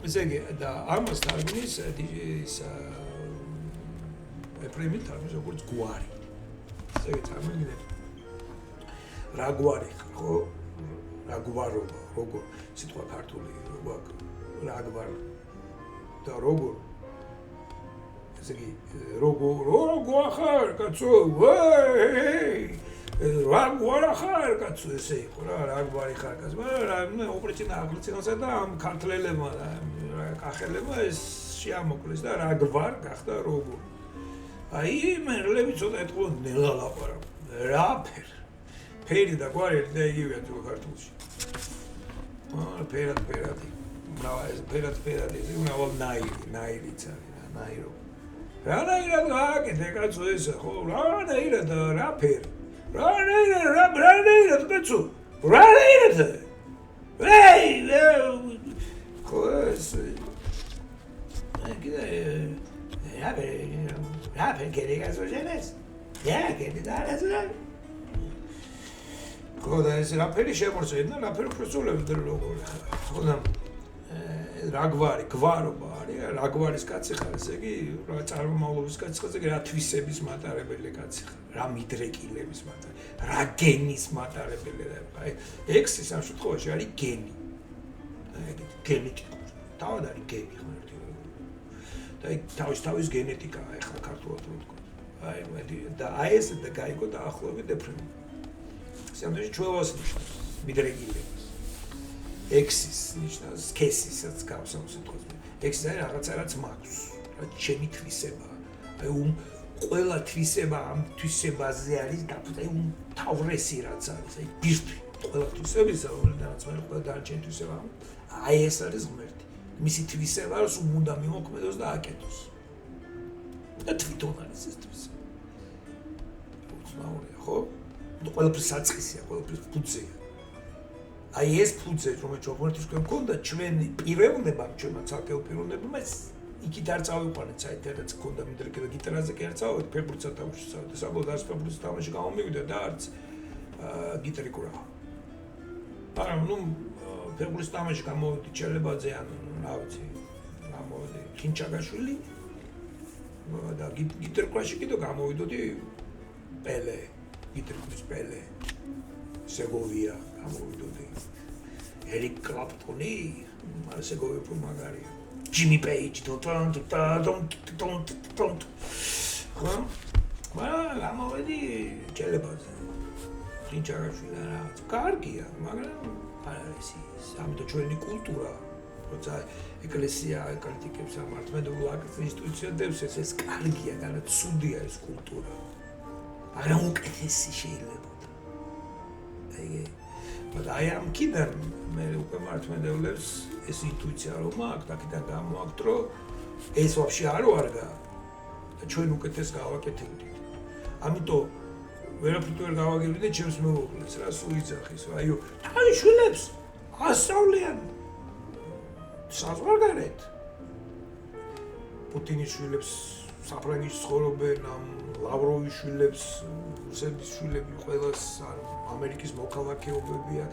ესე იგი და ამას თარგმნის ის ეფრემი თარგმნის როგორც გვარი. ესე წარმოგიდგენთ რა გვარი ხო რა გვარობა როგორ სიტყვა ქართული რა გვარი და როგორ ესე იგი როგორ ხარ კაცო რა გვარი ხარ კაცო ესე იყო რა გვარი ხარ კაცო მაგრამ ოპრიცინა აღლიცინოსა და ამ ქართლებმა რა კახელებმა ეს შეამოკლეს და რა გვარ გახდა როგორ აი მერლები ცოტა ეთქვა ნელა ლაპარაკ რა ფერი და გვარი და იგივეა თუ ქართულში ფერადი ფერადი უნა ნაირიც არის ნაირო რა ნაირად გააკეთე კაცო ეს ხო რა ნაირად რა ფერი რა ნაირად კაცო რა ნაირად ხო ეს რა ფერი კაცო შენეს გერი და რა ხო და ეს რა ფერი შემორჩენდა რა ფერი ფროცულები და როგორ ხო და რა გვარი გვარობა არის რა გვარის კაცი ხარ ესე იგი რა წარმომავლობის კაცი ხარ ესე იგი რა თვისების მატარებელი კაცი ხარ რა მიდრეკილების მატარებელი რა გენის მატარებელი და აი ექსის ამ შემთხვევაში არის გენი გენეტიკა თავად არის გენი ხმარტი და თავის გენეტიკა ახლა ქართულად რო ვთქვა აი და აი ეს და გაიგო და ახლოვე დეფრემი სამდროში ჩვევას ნიშნავს მიდრეკილებას ექსის ნიშნავს კესისაც გავს ამ სიტყვაზე ექსი არის რაღაცა რაც მაქვს რაც ჩემი თვისება აი ყველა თვისება ამ თვისებაზე არის დაფუძნებული უმთავრესი რაც არის აი ბირთვი ყველა თვისებისა რომელთაც მე ყველა დარჩენ თვისება აი ეს არის ღმერთი მისი თვისება რს უნდა მიმოქმედოს და აკეთოს და თვითონ არის ეს თვისება უცნაურია ხო ყველაფერს საწყისია ყველაფერს ფუძეა აი ეს ფუძე რომელიც ღმერთის ქვემ მქონდა ჩვენი პიროვნებამ ჩვენმა ცალკეულ პიროვნებამ იქით არ წავიყვანეთ საერთოდ გქონდა მინდრეკი და გიტარაზე კი არ წავედი ფეხბურთს თამაში წავედი საბოლოოდ არც ფეხბურთის თამაში გამომივიდა და არც გიტარი კურა მაგრამ ნუ ფეხბურთის თამაში გამოვიდი ჩელებაძე ან რა ვიცი გამოვიდი კინჩაგაშვილი და გიტარ კურაში კიდე გამოვიდოდი პელე გიტარის პელე სეგოვია გამოვიდოდი ერიკ კლაპტონი სეგოვია მაგარია Jimmy Page, don't. Well, I'm already jealous. Kinchagaშვილი რა, კარგია, მაგრამ პარალესის, ამიტომ ჩვენი კულტურა, როცა ეკლესია აკრიტიკებს ამართმედულ ინსტიტუციებს, ეს კარგია, და ცუდია ეს კულტურა. მაგრამ უკეთესი შეიძლება. აი ამ კიდემ მე უკვე მართმედეულებს ეს ინტუიცია რომ აქვს და კიდე გამოაქვთ რომ ეს ვაფშე არ ვარგა და ჩვენ უკეთეს გავაკეთებდით. ამიტომ ვერაფრით ვერ გავაგებდი და ჩემს მეუღლეს რა სულ იძახის აიო თავის შვილებს ასწავლიან საზღვარგარეთ პუტინის შვილებს საფრანგეთში ცხოვრობენ ამ ლავროვის შვილებს რუსეთის შვილები ყველას ამერიკის მოქალაქეობებია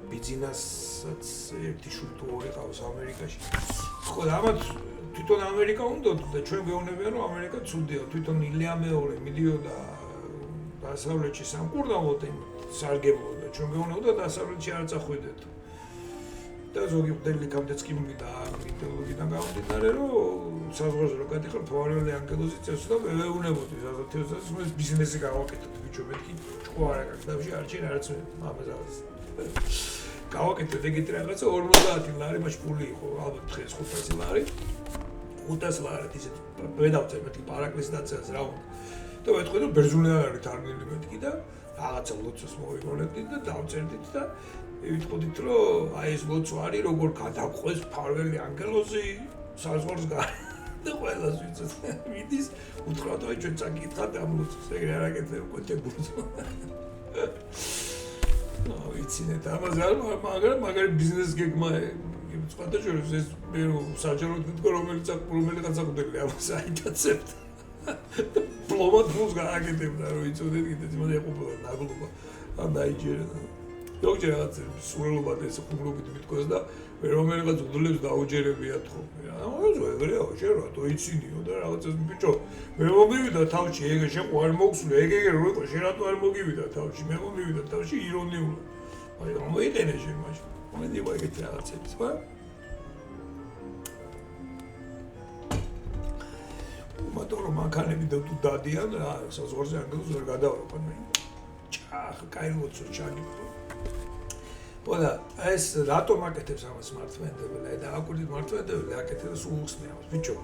ბიზნესაც ერთი შვილი თუ ორი ყავს ამერიკაში ხო ამათ თვითონ ამერიკა უნდა და ჩვენ გვეუბნებიან რომ ამერიკა ცუდია თვითონ ილია მეორე მიდიოდა დასავლეთში სამკურნალოდ სარგებლობდა ჩვენ გვეუბნებოდა დასავლეთში არ წახვიდეთ და ზოგი მდელი კამდეც კი მივიდა მიტოლოგიიდან გამომდინარე რომ საზღვარზე რო გადიხარ ფავორელი ანგელოზი წევს და მეუბნებოდი საზღვარზე ეს ბიზნესი გავაკეთოთ ბიჭო მეთქი ჭკვა არ აქვს დავში არჩენ არც ამაზავს გავაკეთეთ ეგეთი რაღაცა 50 ლარი მაშ პული იყო ალბათ დღეს 500 ლარი 500 ლარი ისეთ ვედავწერ მეთქი პარაკლის დაცას რა უნდა და ვეთქვი რომ ბერძნული არ არის თარგმნილი მეთქი და რაღაცა ლოცვას მოვიგონებდით და დავწერდით და ვიტყოდით რომ აი ეს ლოცვა არის როგორ გადაყვეს ფარველი ანგელოზი საზღვარს გარე და ყველას ვიცით მიდის უთხრათ აი ჩვენ წაკითხათ ამ ლოცვას ეგრე არ აკეთებ უკვე თებურს ვიცინეთ ამაზე არ მაგრამ ბიზნეს გეგმა სხვათა შორის ეს მე საჯაროდ ვიტყვი რომელიღაც აკვდები ამას აიტაცებთ პლომად ფულს გააკეთებდა რომ იცოდეთ კიდე იმას ეყובოდა ნაგლობა ან დაიჯერა ზოგჯერ რაღაც სურელობა და ეს ხუმრობით მithქვას და რომელიღაც უძლებს დაუჯერებიათ ხოლმე რა ამაზე ეგრეა შენ რატო იცინიო და რაღაცას ბიჭო მე მომივიდა თავში ეგ შენ არ მოგსული ეგ რო იყო შენ რატო არ მოგივიდა თავში მე მომივიდა თავში ირონიულად აი მოიყენე შენ მაშინ მომედი ვაიგეთ რაღაცებს ხო მოტორო მანქანები და თუ დადიან რა საზღვარზე ანგელოზს ვერ გადავარყოფან მე ჭახ კაილოცო ჩაგიფო და ეს რატომ აკეთებს ამას მართლმადიდებელი და აკვირდით მართლმადიდებელი აკეთებს უხსნიავს ბიჭო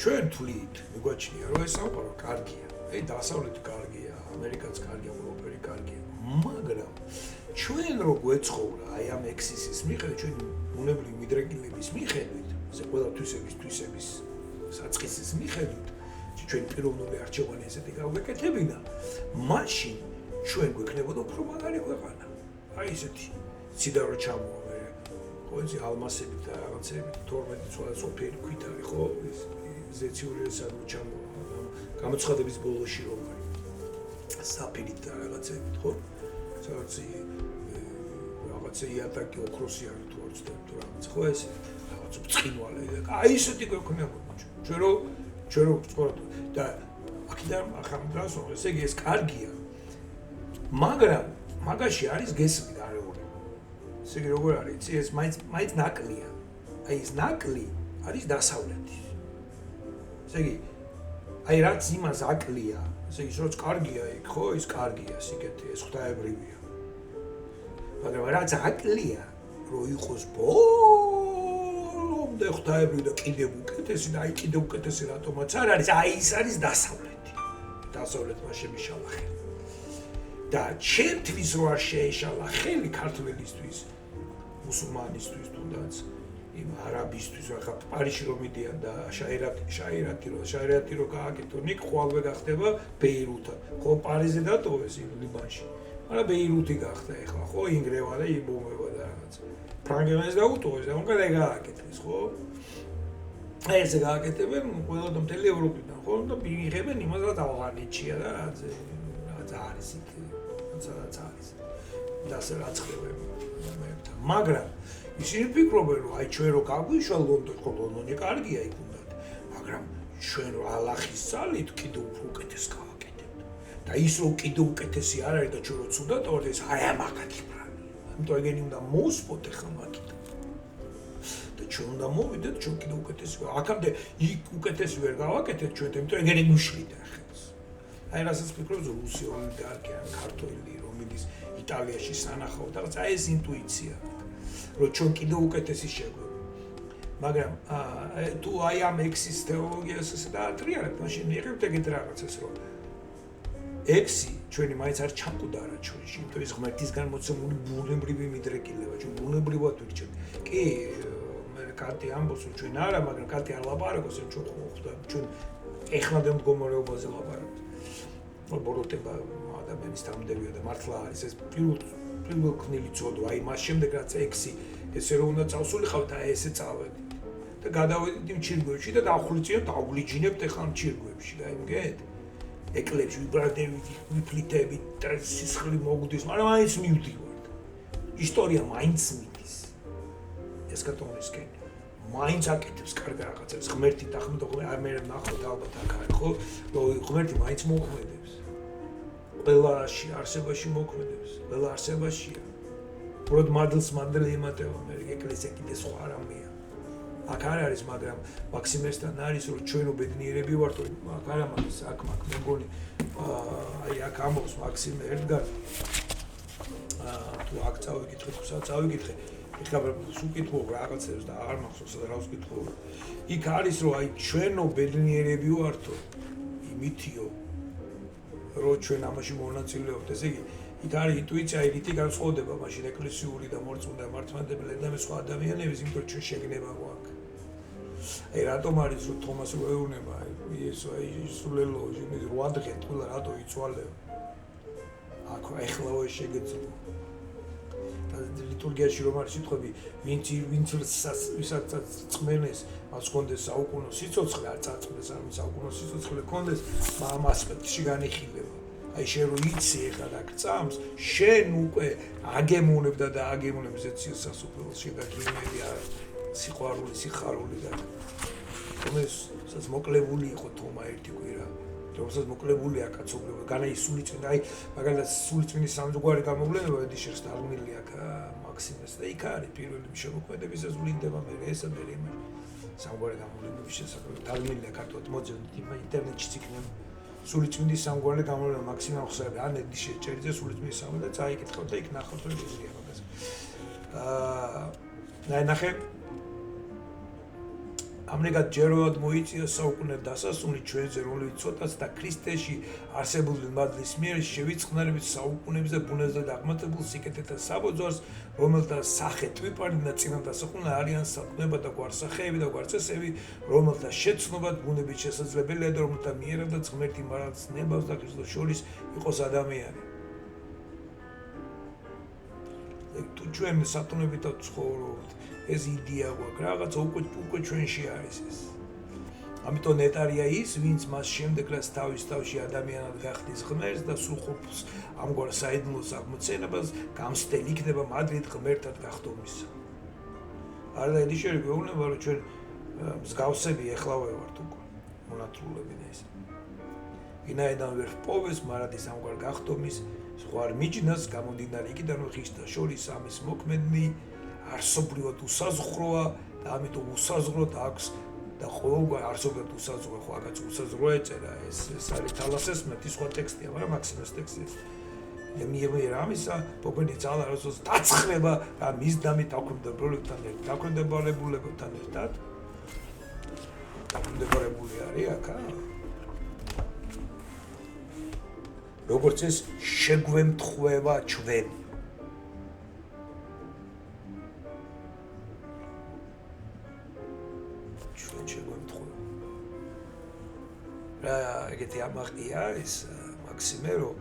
ჩვენ თვლით მიგვაჩნია რომ ეს სამყარო კარგია აი დასავლეთი კარგია ამერიკაც კარგია ევროპელი კარგია მაგრამ ჩვენ რო გვეცხოვრა აი ამ ექსისის მიხედვით ჩვენ უნებრივი მიდრეკილების მიხედვით ეს ყველა თვისების საწყისის მიხედვით ჩვენ პიროვნული არჩევანი ესეთი გავეკეთებინა მაშინ ჩვენ გვექნებოდა უფრო მაგარი ქვეყანა აი ესეთი სიდარო ჩამოვა მე ხო ეს ალმასები და რაღაცები 12 ცოლა სოფიერი ქვით არის ხო ეს ზეციური სადმო ჩამოვა გამოცხადების ბოლოში რომ არის საფირით და რაღაცები ხო სადაც რაღაცა იატაკი ოქროსი არის თუ არ ვცდები თუ რაღაც ხო ეს რაღაც ბრწყინვალე აი ესეთი გვექნებოდა ჩვენ რო ვწოროთ და აქედან ახლა დღეს ესე იგი ეს კარგია მაგრამ მაგაში არის გესმით არეული ესე იგი როგორ არის ეს მაინც ნაკლია აი ეს ნაკლი არის დასავლეთი ესე იგი აი რაც იმას აკლია ესე იგი რაც კარგია იქ ხო ის კარგია სიკეთე ეს ღვთაებრივია მაგრამ რაც აკლია რო იყოს ბოლომდე და ღვთაებრივი და კიდევ უკეთესი და აი კიდევ უკეთესი რატომაც არ არის, აი ის არის დასავლეთი. დასავლეთმა შემიშალა ხელი. და ჩემთვის რო არ შეეშალა ხელი ქართველისთვის, მუსულმანისთვის თუნდაც იმ არაბისთვის ახლა პარიზში რომ მიდიან და შაირატი რო გააკეთო, ნიკ ხვალვე გახდება ბეირუთა. ხო პარიზი დატოვეს იმ ლიბანში. მაგრამ ბეირუთი გახდა ეხლა, ხო ინგრევა და იბომება და რაღაც. ფრანგებიც დაუტოვეს და უკან გააკეთეს, ხო? აი ესე გააკეთებენ ყველა და მთელი ევროპიდან, ხო? და მიიღებენ იმას რა ავღანეთშია და რაც არის იქ, რაც არის. და ასე რაც ხდება მეებთან. მაგრამ ისინი ფიქრობენ, რომ აი ჩვენ რო გაგვიშვა ლონდონი, ხო ლონდონი კარგია იქ უნდათ, მაგრამ ჩვენ რო ალახის ძალით კიდევ უფრო უკეთეს გავაკეთებთ. და ის რო კიდევ უკეთესი არ არის და ჩვენ რო ცუდად ვართ, ეს აი ამაგათი ბრალი. ამიტომ ეგენი უნდა მოუსპოთ ახლა მაგით. და ჩვენ უნდა მოვიდეთ ჩვენ კიდევ უკეთესი. აქამდე იქ უკეთესი ვერ გავაკეთეთ ჩვენ, იმიტომ ეგენი მუშლიდა ხელს. აი რასაც ფიქრობთ რუსი ოლიგარქი ან ქართველი რომელიც იტალიაში სანახავდა, რაღაც აი ეს ინტუიცია. რომ ჩვენ კიდევ უკეთესი შეგვეძლო. მაგრამ თუ აი ამ ექსის თეორიას ესე დაატრიალებ, მაშინ მიიღებთ ეგეთ რაღაცას, რომ ექსი ჩვენი მაინც არ ჩამკვდარა ჩვენში, იმიტომ ის ღმერთისგან მოცემული ბუნებრივი მიდრეკილება, ჩვენ ბუნებრივად ვიქჩეთ. კი, მე კანტი ამბობს, რომ ჩვენ არა, მაგრამ კანტი არ ლაპარაკობს, ჩვენ ხვდა, ჩვენ ეხლამდე მდგომარეობაზე ლაპარაკობთ. ბოროტება ადამიანის თამდებია და მართლა არის ეს პირველ ქნილი წოდო, აი მას შემდეგ რაც ექსი ესე რომ უნდა წავსულიყავთ, აი ესე წავედით. და გადავედით იმ ჩირგვებში და დავხვლიჭინებთ, დავგლიჯინებთ ახლა ამ ჩირგვებში, გაიგეთ? ეკლებში ვიბრადებით, ვიფლიტებით, სისხლი მოგდის, მაგრამ მაინც მივდივართ. ისტორია მაინც მიდის. ეს კატონისკენ მაინც აკეთებს კარგ რაღაცებს, ღმერთი დახმდა, არ მე ნახოთ ალბათ აქ არის, ხო? რომ ღმერთი მაინც მოქმედებს. ყველაში არსებაში მოქმედებს, ყველა არსებაშია. უბრალოდ მადლს ემატება, მე ეკლესია კიდე სხვა რამეა. აქ არ არის, მაგრამ მაქსიმესთან არის, რომ ჩვენო ბედნიერები ვართ, აქ არა მაგის, აქ მაგ მე მგონი აი აქ ამბობს მაქსიმე ერთგან თუ აქ წავიკითხე, თუ სად წავიკითხე, ეხლა სუკითხო რაღაცებს და აღარ მახსოვს და რა ვსკითხო. იქ არის, რომ აი ჩვენო ბედნიერები ვართო, იმითიო რომ ჩვენ ამაში მონაწილეობთ, ესე იგი იქ არის ინტუიცია, ირითი განსხვავდება მაშინ ეკლესიური და მორწმუნე მართლმადიდებელი და სხვა ადამიანების, იმიტომ ჩვენ შეგნება გვაქვს. აი რატომ არის რომ თომას რო ეუნება, იესო აი სულელო, იმის რო ადღეთ, ყველა რატო იცვალე. აქ ეხლა შეგეძლო. და ლიტურგიაში რომ არის სიტყვები, ვისაც წმენეს, მას კონდეს საუკუნო სიცოცხლე, არ წაწმდეს, არ საუკუნო სიცოცხლე კონდეს, ამ ასპექტში განიხილება. აი შენ რო იცი ეხლა და გწამს, შენ უკვე აგემონებდა და აგემონებს ეციო სასופველში და გიმები არის სიყვარული, სიხარული და რომელსაც მოკლებული იყო თომა ერთი კვირა, რომელსაც მოკლებულია კაცობრიობა, განაი სულიწმინდა, აი მაგალითად სულიწმინდის სამძღვარი გამოვლენება ედიშერს დაღმილი აქ მაქსიმეს და იქ არის პირველი შემოქმედების ზრუნდება მე ესა მე სამგვარი გამოვლენების შესაძლებლობა დაღმილია ქართულად მოძებნით ინტერნეტში ციკნებ სულიწმინდის სამგვარი გამოვლენება მაქსიმე ახსენებ ან ედიშერ ჭერიძე სულიწმინდის სამგვარი და წაიკითხავ და იქ ნახავთ რომ ეზრია მაგას ნახე ამრიგად ჯეროდ მოიწია საუკუნე დასასრული ჩვენზე, რომელიც ცოტაც და ქრისტეში არსებული მადლის მიერ შევიწყნარებით საუკუნეებზე ბუნებაზე დაღმართებულ სიკეთეთა საბოძვარს, რომელთა სახე ტვიპანი და წინადასახულნი არიან საქმეება და გვარსახეები და გვარწესები, რომელთა შეცნობად ბუნებით შესაძლებელია და რომელთა მიერადაც ღმერთი მარადნებას და ქრისტეს შორის იყოს ადამიანი. თუ ჩვენ სათნოებითად ცხოვრობთ, ეს იდეა გვაქვს, რაღაცა უკვე ჩვენში არის ეს. ამიტომ ნეტარია ის, ვინც მას შემდეგ რაც თავის თავში ადამიანად გახდის ღმერთს და სულხობს ამგვარ საიდუმლოს აღმოცენებას, გამსტელი იქნება მადლით ღმერთად გახდომისა. არა ედიშერი გვეუბნება, რომ ჩვენ მსგავსები ეხლავე ვართ უკვე, მონათრულები და ეს. ვინაიდან ვერ ვპოვეს მარადის ამგვარ გახდომის სხვა მიჯნას გამომდინარე იქიდან, რომ ხისტა შორის ამის მოქმედნი არსობრივად უსაზღვროა და ამიტომ უსაზღვროდ აქვს და ყოველგვარ არსობრივად უსაზღვროა, ხო აქაც უსაზღვროა ეწერა, ეს არის თალასეს მეტი სხვა ტექსტია, მაგრამ მაქსიმეს ტექსტია. მიერ ამისა, პოპენი ძალა როდესაც დაცხრება რა მისდამი დაქვემდებალებულებთან ერთად, დაქვემდებარებული არის აქა? როგორც ეს შეგვემთხვევა ჩვენ. ჩვენ შეგვემთხვევა. რა ეგეთი ამაყია ის მაქსიმე რომ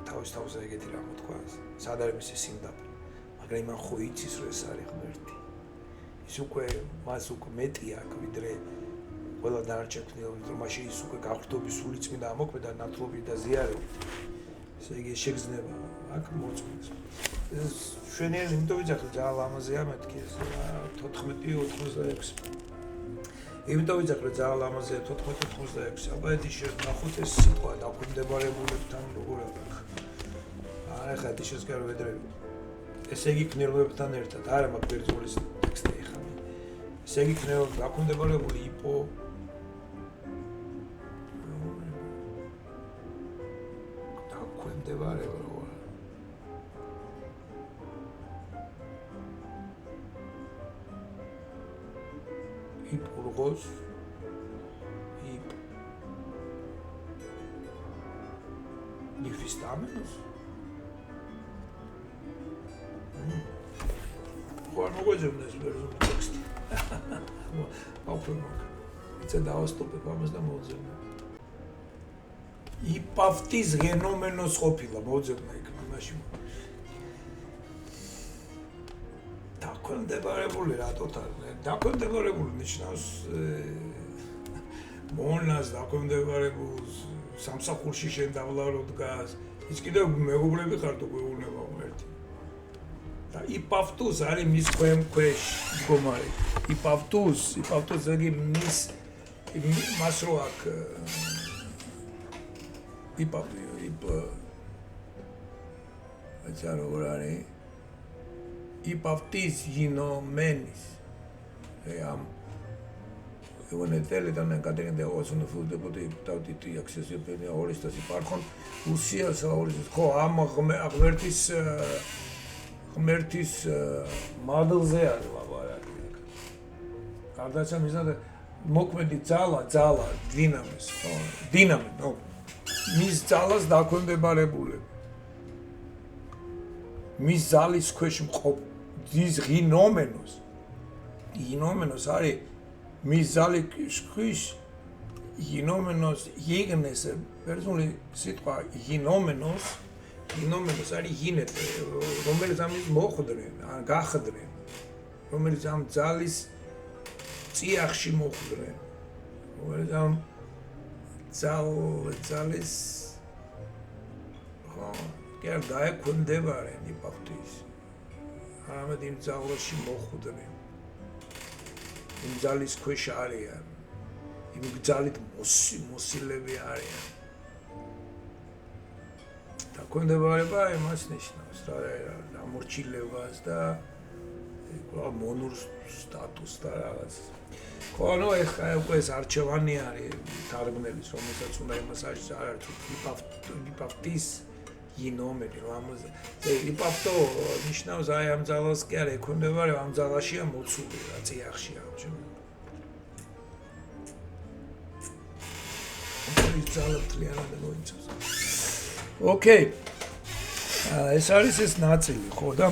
თავის ეგეთი რა მოთქვა. სად არის მისი სიმდაბლე? მაგრამ იმან ხო იცის რომ ეს არის ღმერთი. ის უკვე მას უკვე მეტი აქვს ვიდრე ყველა დანარჩენი რომ მაშინ ის უკვე გაღვთობის სული წმინდა ამოქმედა ნათლობით და ზიარებით. ესე იგი შეგრძნება აქ მოწმენს. ეს შვენიერი იმიტომ ვიძახე ძალიან ლამაზია მეთქი ეს 14:86. იმიტომ ვიძახე რომ ძალიან ლამაზია 14:86. აბა ედი შეგნახოთ ეს სიტყვა დაქვემდებარებულებთან როგორ აქვს. არა ხა ეს შესკარო ვედრები. ესე იგი ქნელებთან ერთად არა მაგ ბერძნულის ტექსტი ეხლა. ესე იგი ქნელობა დაქვემდებარებული იპო დაქვემდებარება როგორ იპურღოს იპ ნიფისტამენოს What was in this version text? Open book. It's a დაასტოპებ ამას და მოძებნა. იპავტის გენომენოს ყოფილა მოძებნა იქ მაშინ. დაქვემდებარებული რატოთ არის? დაქვემდებარებული ნიშნავს მონას დაქვემდებარებულს სამსახურში შენ დავლარო დგას. ის კიდევ მეგობრები ხართ უკვე უნება ერთი. იპავტუს არის მის ქვეშ მდგომარი. იპავტუს იგი მის მას რო აქ აჩა როგორ არის იპავტის ჟინომენის ამ Ionetele dan Caterina de Osun fu de pote iptauti accesio pe orista si parkhon Rusia sa oris ხო ამ ღმერთის მადლზე არის ლაბარაკი. გარდაიცვალა მიზნად მოქმედი ძალა დინამის, ხო? დინამი, ნო. მის ძალას დაქვემდებარებული. მის ძალის ქვეშ მყოფ ის ღინომენოს არის მის ძალის ქვეშ ღინომენოს იგნეს პერსონალი სიტყვა ღინომენოს არის ღინეტე, რომელიც ამის მოხვდნენ, ან გახვდნენ, რომელიც ამ ძალის წიაღში მოხვდნენ, რომელიც ამ ძალის ხო, კერ დაექვემდებარენ იპავტის. ამათ იმ ძალაში მოხვდნენ. იმ ძალის ქვეშ არიან. იმ ძალით მოსილები არიან. დაქვემდებარება იმას ნიშნავს რა ამორჩილებას და მონურ სტატუსს და რაღაც. ხო, ანუ ეხლა უკვე ეს არჩევანი არის თარგმნელის, რომელსაც უნდა იმას არ იპავტის ჟინომენი, რომ ამაზე იპავტო ნიშნავს აი ამ ძალას კი არა ექვემდებარება, ამ ძალაშია მოცული რა წიაღშია ჩვენ. ის ძალა თლიანად მოიცავს. Okay. ეს არის ეს ნაწილი, ხო და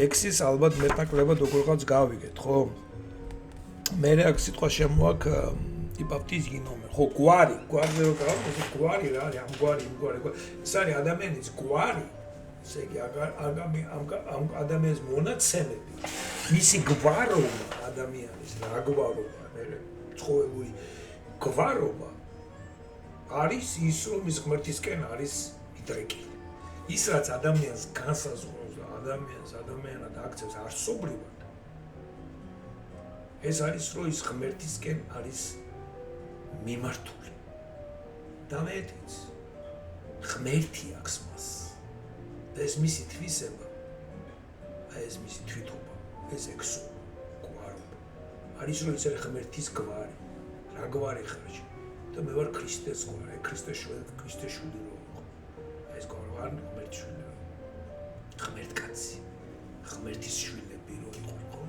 X-ის ალბათ მეტნაკლებად როგორღაც გავიგეთ, ხო? მე აქ სიტყვა შემოაქვს იპავტის ჟინომი. ხო, გვარზე რო გავაკეთე, გვარი რა არის, ამ გვარი. ეს არის ადამიანის გვარი. ესე იგი, ამ ადამიანის მონაცემები, მისი გვარობა ადამიანის, რა გვარობა, მე ცხოველური გვარობა არის ის, რომ ის ღმერთისკენ არის იდრეკილი. ის რაც ადამიანს განსაზღვრავს და ადამიანად აქცევს არსობრივად. ეს არის რომ ის ღმერთისკენ არის მიმართული. და მეტიც ღმერთი აქვს მას. და ეს მისი თვისება, ეს მისი თვითობა, ეს ექსო გვარობა. არის რომ ის არის ღმერთის გვარი. რა გვარი ხარ? და მე ვარ ქრისტეს გვარი, ქრისტეს შვილი რო. ეს გვარი არ ღმერთის შვილი. ღმერთკაცი. ღმერთის შვილები რო იყო.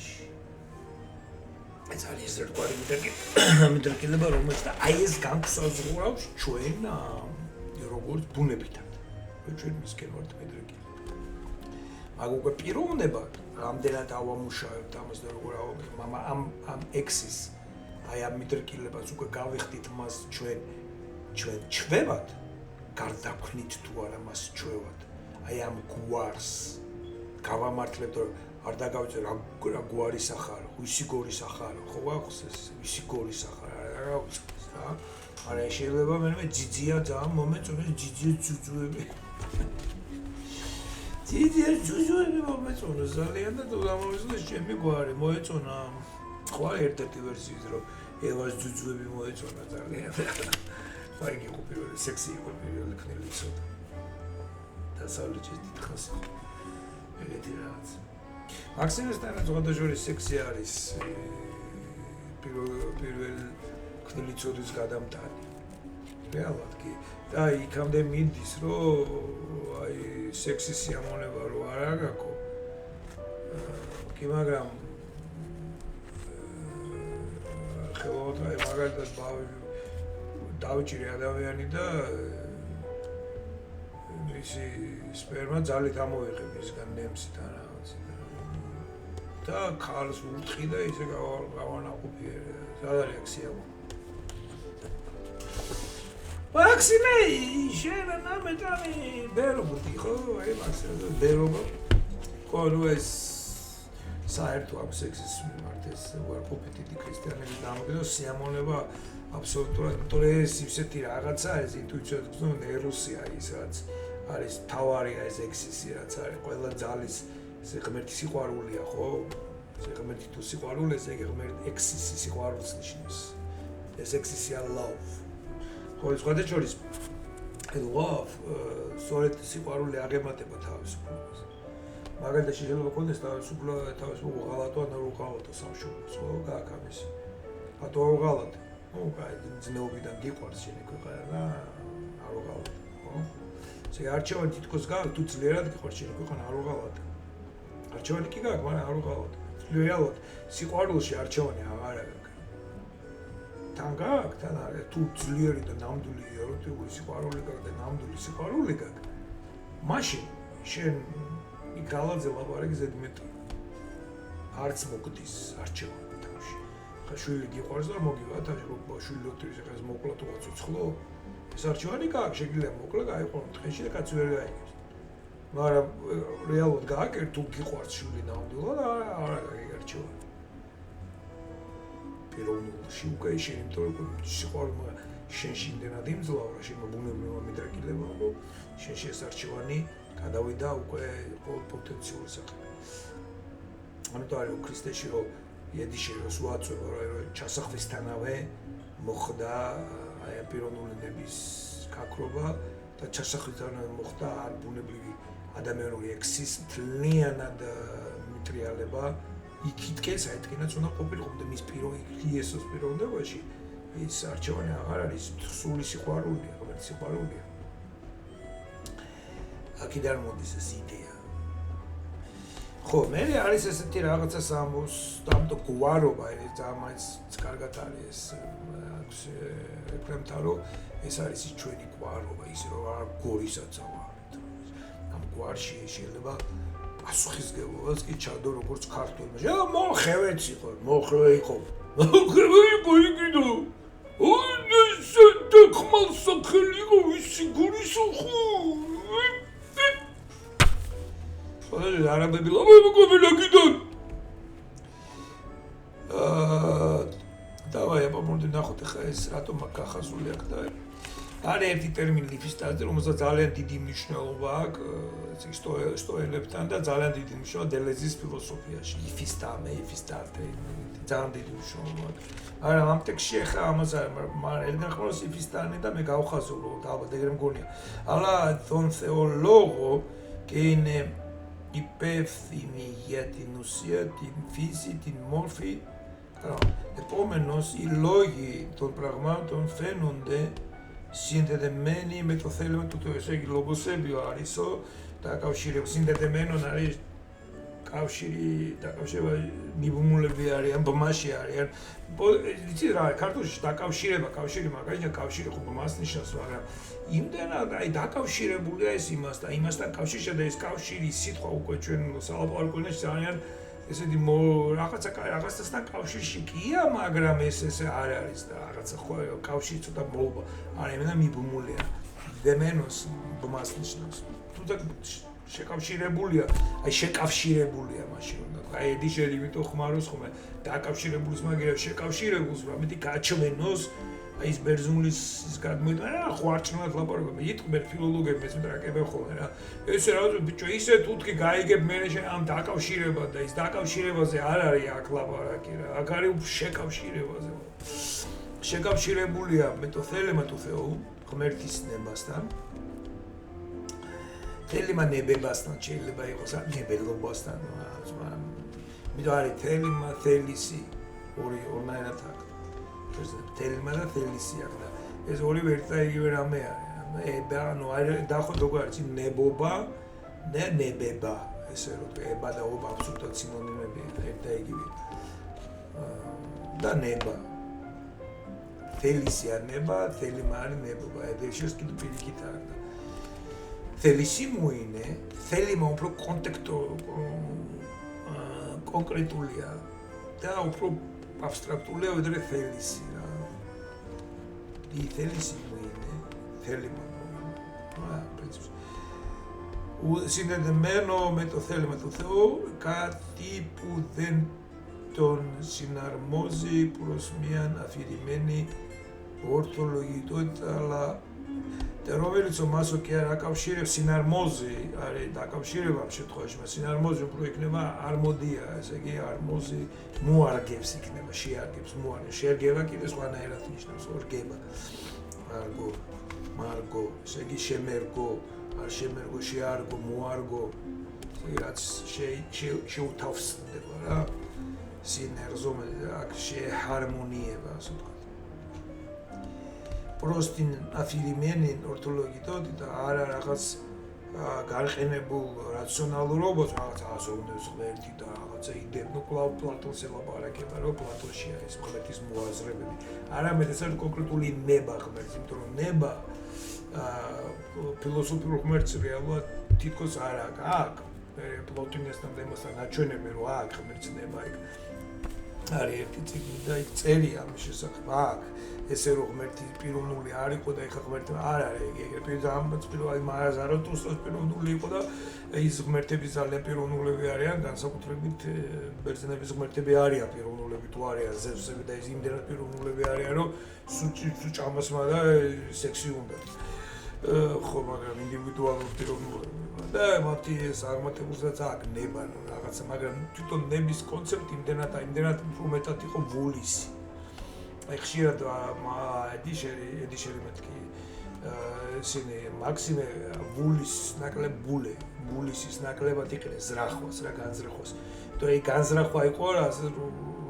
სიტყვაში. ეს არის ერთგვარი მიდრეკილება, რომელიც და აი ეს განსაზღვრავს ჩვენ როგორც ბუნებითად. ჩვენ მისკენ ვართ მიდრეკილი. მაგრამ უკვე პიროვნებად რამდენად ავამუშავებთ ამას და როგორ ამ ექსის აი ამ მიდრეკილებას უკვე გავიხდით მას ჩვენ ჩვევად გარდაქმნით თუ არა მას ჩვევად აი ამ გვარს გავამართლებთ რომ არ დაგავწერ რა გვარის ახარო ვისი გორის ახარო ხო აქვს ეს ვისი გორის ახარო რა აქვს რა არა შეიძლება მე ძიძია ძალიან მომენტს რომ ძიძია ძუძუები ძიძია ძუძუები მომეწონა ძალიან და დამოვიზნეს ჩემი გვარი მოეწონა სხვა ერთ-ერთი ვერსიის რომ ევას ძუძუები მოეწონა ძალიან ფაიგი იყო პირველი სექსი იყო პირველი ქნილი ცოტა და სავლეჭის დიდხანს ეგეთი რაღაც მაქსიმესთან ზოგადად სექსი არის პირველ ქნილი ცოდის გადამტანი რეალურად კი და იქამდე მიდის რომ აი სექსის სიამოვნება რო არ აგაკო კი მაგრამ ხელოთ აი მაგალითად დავიჭირე ადამიანი და მისი სპერმა ძალით ამოიღე მისგან ნემსით ან რაღაც და ქალს ურთხი და ისე გავანაყოფიე სადარი აქ სიამოვნება მაქსიმე შენ ნამეტანი ბერობდი ხო აი მაქსიმე ბერობა ყოლო ეს საერთო ამ სექსის მიმართ ეს უარყოფითი ქრისტიანების დამოკიდო სიამოვნება აბსოლუტურად იმიტომ ეს ისეთი რაღაცა ეს ინტუიციად გზნო ეროსია ის რაც არის თავარია ეს ექსისი რაც არის ყველა ძალის ეს ღმერთის სიყვარულია ხო ეს ღმერთი თუ სიყვარული ეს ღმერთი ექსისი სიყვარულს ნიშნავს ეს ექსისია love ხო სხვათა შორის love სწორედ სიყვარული აღემატება თავისუფლებას მაგალითად შეიძლება კონდეს თავისუფლება ღალატო ან არ უღალატო სამშობლოს ხო გააკამის ბატო უღალატო ну кай ძნეობიდან გიყვარს შენი ქვეყანა და არ უღალატო ხო ესე არჩევანი თითქოს გაქვს თუ ძლიერად გიყვარს შენი ქვეყანა არ უღალატო არჩევანი კი გაქვს მაგრამ არ უღალატო რეალურად სიყვარულში არჩევანი აღარ აქვს თან გაქვს თან არის თუ ძლიერი და ნამდვილი ეროტიული სიყვარული გაქვს და ნამდვილი სიყვარული გაქვს მაშინ შენ იქ გალაძე ლაპარაკი ზედმეტი არც მოგდის არჩევანი თავში ხა შვილი გიყვარს და მოგივა თავში რომ შვილი ლოტრის ახლა მოკლა თუ გაწუცხლო ეს არჩევანი გაქვს შეიძლება მოკლა გაიყო დღეში და კაცი ვერ გაიგებს მაგრამ რეალურად გააკერ თუ გიყვარს შვილი ნამდვილად არა გაიგარჩევანი პიროვნულში უკვე შენ იმიტომ რომ სიყვარული შენში იმდენად იმძლავრა შენ ბუნებრივმა მიდრეკილებმა რომ შენში ეს არჩევანი გადავიდა უკვე პოტენციურ საკითხს. ამიტომ არის ქრისტეში რომ იედიში რომ უაცვება რომ ჩასახვისთანავე მოხდა აი პიროვნულების გაქრობა და ჩასახვისთანავე მოხდა არ ბუნებრივი ადამიანური ექსის მთლიანად მიტრიალება იქითკენ საერთოდ უნდა ყოფილიყო და მის იესოს პიროვნებაში ის არჩევანი აღარ არის სრული სიყვარულია რომელიც სიყვარულია აქედან მოდის ეს იდეა. ხო, მე არის ესეთი რაღაცა სამოს, დამტო გვარობა, ეს ამას კარგად არის ეს ეკვემთა რომ ეს არის ჩვენი გვარობა, ის რომ არ გორისაც ავარეთ. ამ გვარში შეიძლება პასუხისგებლობას კი ჩადო როგორც ქართველმა. მოხევეც იყო, მოხევე იყო. მოხევე იყო იქიდო. ეს დახმალ სახელი იყო ისი გორისო ხო? არაბები ლაპარაკობენ აქედან. დავაი აბამონდი ნახოთ ხა ეს რატომ გახაზული აქ და არის ერთი ტერმინი ლიფისტაზე, რომელსაც ძალიან დიდი მნიშვნელობა აქვს სტოელებთან და ძალიან დიდი მნიშვნელობა დელეზის ფილოსოფიაში. იფისტამე, იფისტარტე, ძალიან დიდი მნიშვნელობა აქვს. მაგრამ ამ ტექსტში ხა ამას მაგრამ ერთ განხმაროს იფისტანი და მე გავხაზულო ალბათ ეგრე მგონია. Αλλά τον θεολόγο και είναι υπεύθυνοι για την ουσία, την φύση, την μόρφη. Επομένως, οι λόγοι των πραγμάτων φαίνονται συνδεδεμένοι με το θέλημα του Θεού. Λόγος έμπιο άρισο, τα καυσίρια συνδεδεμένων არის კავშირი დაკავშირება მიბმულები არიან, ბმაში არიან. იცი რა, ქართულში დაკავშირება, კავშირი მაგალითად კავშირი ხო ბმას ნიშნავს, მაგრამ იმდენად აი დაკავშირებულია ეს იმასთან კავშირში და ეს კავშირის სიტყვა უკვე ჩვენ სალაპარაკო ენაში ძალიან ესეთი რაღაცასთან კავშირში კია, მაგრამ ეს არ არის და რაღაცა ხო კავშირი ცოტა მოობა. არა, იმენა მიბმულია. დემენოს ბმას ნიშნავს. თუმცა შეკავშირებულია, აი შეკავშირებულია მაშინ უნდა. აი ედიშერი იმიტომ ხმარობს ხოლმე დაკავშირებულს მაგერა შეკავშირებულს, რომ ამიტი გაჩვენოს აი ეს ბერძნულის ის გადმოიტანა რა ხვარჭნულად ლაპარაკობენ. იტყვენ ფილოლოგები ეს მეტრაკებენ ხოლმე რა. ესე რა ბიჭო ისე თუთქი გაიგებ მე შენ ამ დაკავშირება და ის დაკავშირებაზე არ არის აქ ლაპარაკი რა. აქ არის შეკავშირებაზე. შეკავშირებულია მეტოთელემა თუθეო ღმერთის ნებასთან. თელემა ნებებასთან შეიძლება იყოს ნებელობასთან. მითო არის თელემა თელისი ორნაირად აქვს. თელემა და თელისი აქვს და ეს ორივე ერთად იგივე რამე არის. ანუ დახო როგორ არის ნებობა და ნებება ესე რომ ება და ობა აბსოლუტურად სინონიმებია ერთად იგივე. და ნება თელისი არ ნება, თელემა არის ნებობა. ეს კიდე პირიქით არის და თელისი მოინე, თელემა უფრო კონკრეტულია და უფრო აბსტრაქტულია ვიდრე თელისი რა. თელისი მოინე, თელემა რა პრინციპი. Συνδεδεμένο με το θέλημα του Θεού, κάτι που δεν τον συναρμόζει προς μια αφηρημένη ορθολογικότητα, αλλά რომელიც მასო και აკავშირებს სინარმოზი, არის დაკავშირება ამ შემთხვევაში, სინარმოზი უფრო იქნება არმოდია, ესე იგი არმოზი მოარგებს იქნება, შეარგებს, მოარგებს. შეერგება კიდე სხვანაირად ნიშნავს, ორგება. მარგო, ესე იგი შემერგო, არ შემერგო, შეარგო, მოარგო, რაც შეუთავსდება რა. სინერზო, აქ შეჰარმონიება, ასე ვთქვათ. Простინ αφηρημένη ορθολογικότητα და არა რაღაც გარყენებულ რაციონალურობას, რაღაც აზროვნებს ღმერთი და რაღაცა იდეები, ну კლავ პლატონს ელაპარაკება, რომ პლატონში არის ღმერთის მოაზრებები. არამედ ეს არის კონკრეტული ნება ღმერთის, იმიტომ რომ ნება ფილოსოფიურ ღმერთს რეალურად თითქოს არ აქვს. პლატონისთან დემოსთან აჩვენებენ, რომ აქვს ღმერთის ნება იქ. არის ერთი წიგნი და იქ წერია ამის შესახებ. აქვს ესე რომ ღმერთი პიროვნული არ იყო და ეხლა ღმერთი არ არის ეგრე პიროვნული მარაზაროთუსოს პიროვნული იყო და ის ღმერთები ძალიან პიროვნულები არიან განსაკუთრებით ბერძნების ღმერთები არიან პიროვნულები თუ არიან ზევსები და ის იმდენად პიროვნულები არიან რომ სუჭამასმა და სექსი უნდა ხო მაგრამ ინდივიდუალური პიროვნულები და მათი ეს აღმატებულსაც აქვს ნება რაღაცა მაგრამ თვითონ ნების კონცეფტი იმდენად უფრო მეტად იყო ვულისი აი ხშირად ედიშერი მეთქი ისინი მაქსიმე ვულის ნაკლებ ბულისის ნაკლებად იყრეს ზრახვას რა განზრახვას თუ აი განზრახვა იყო რა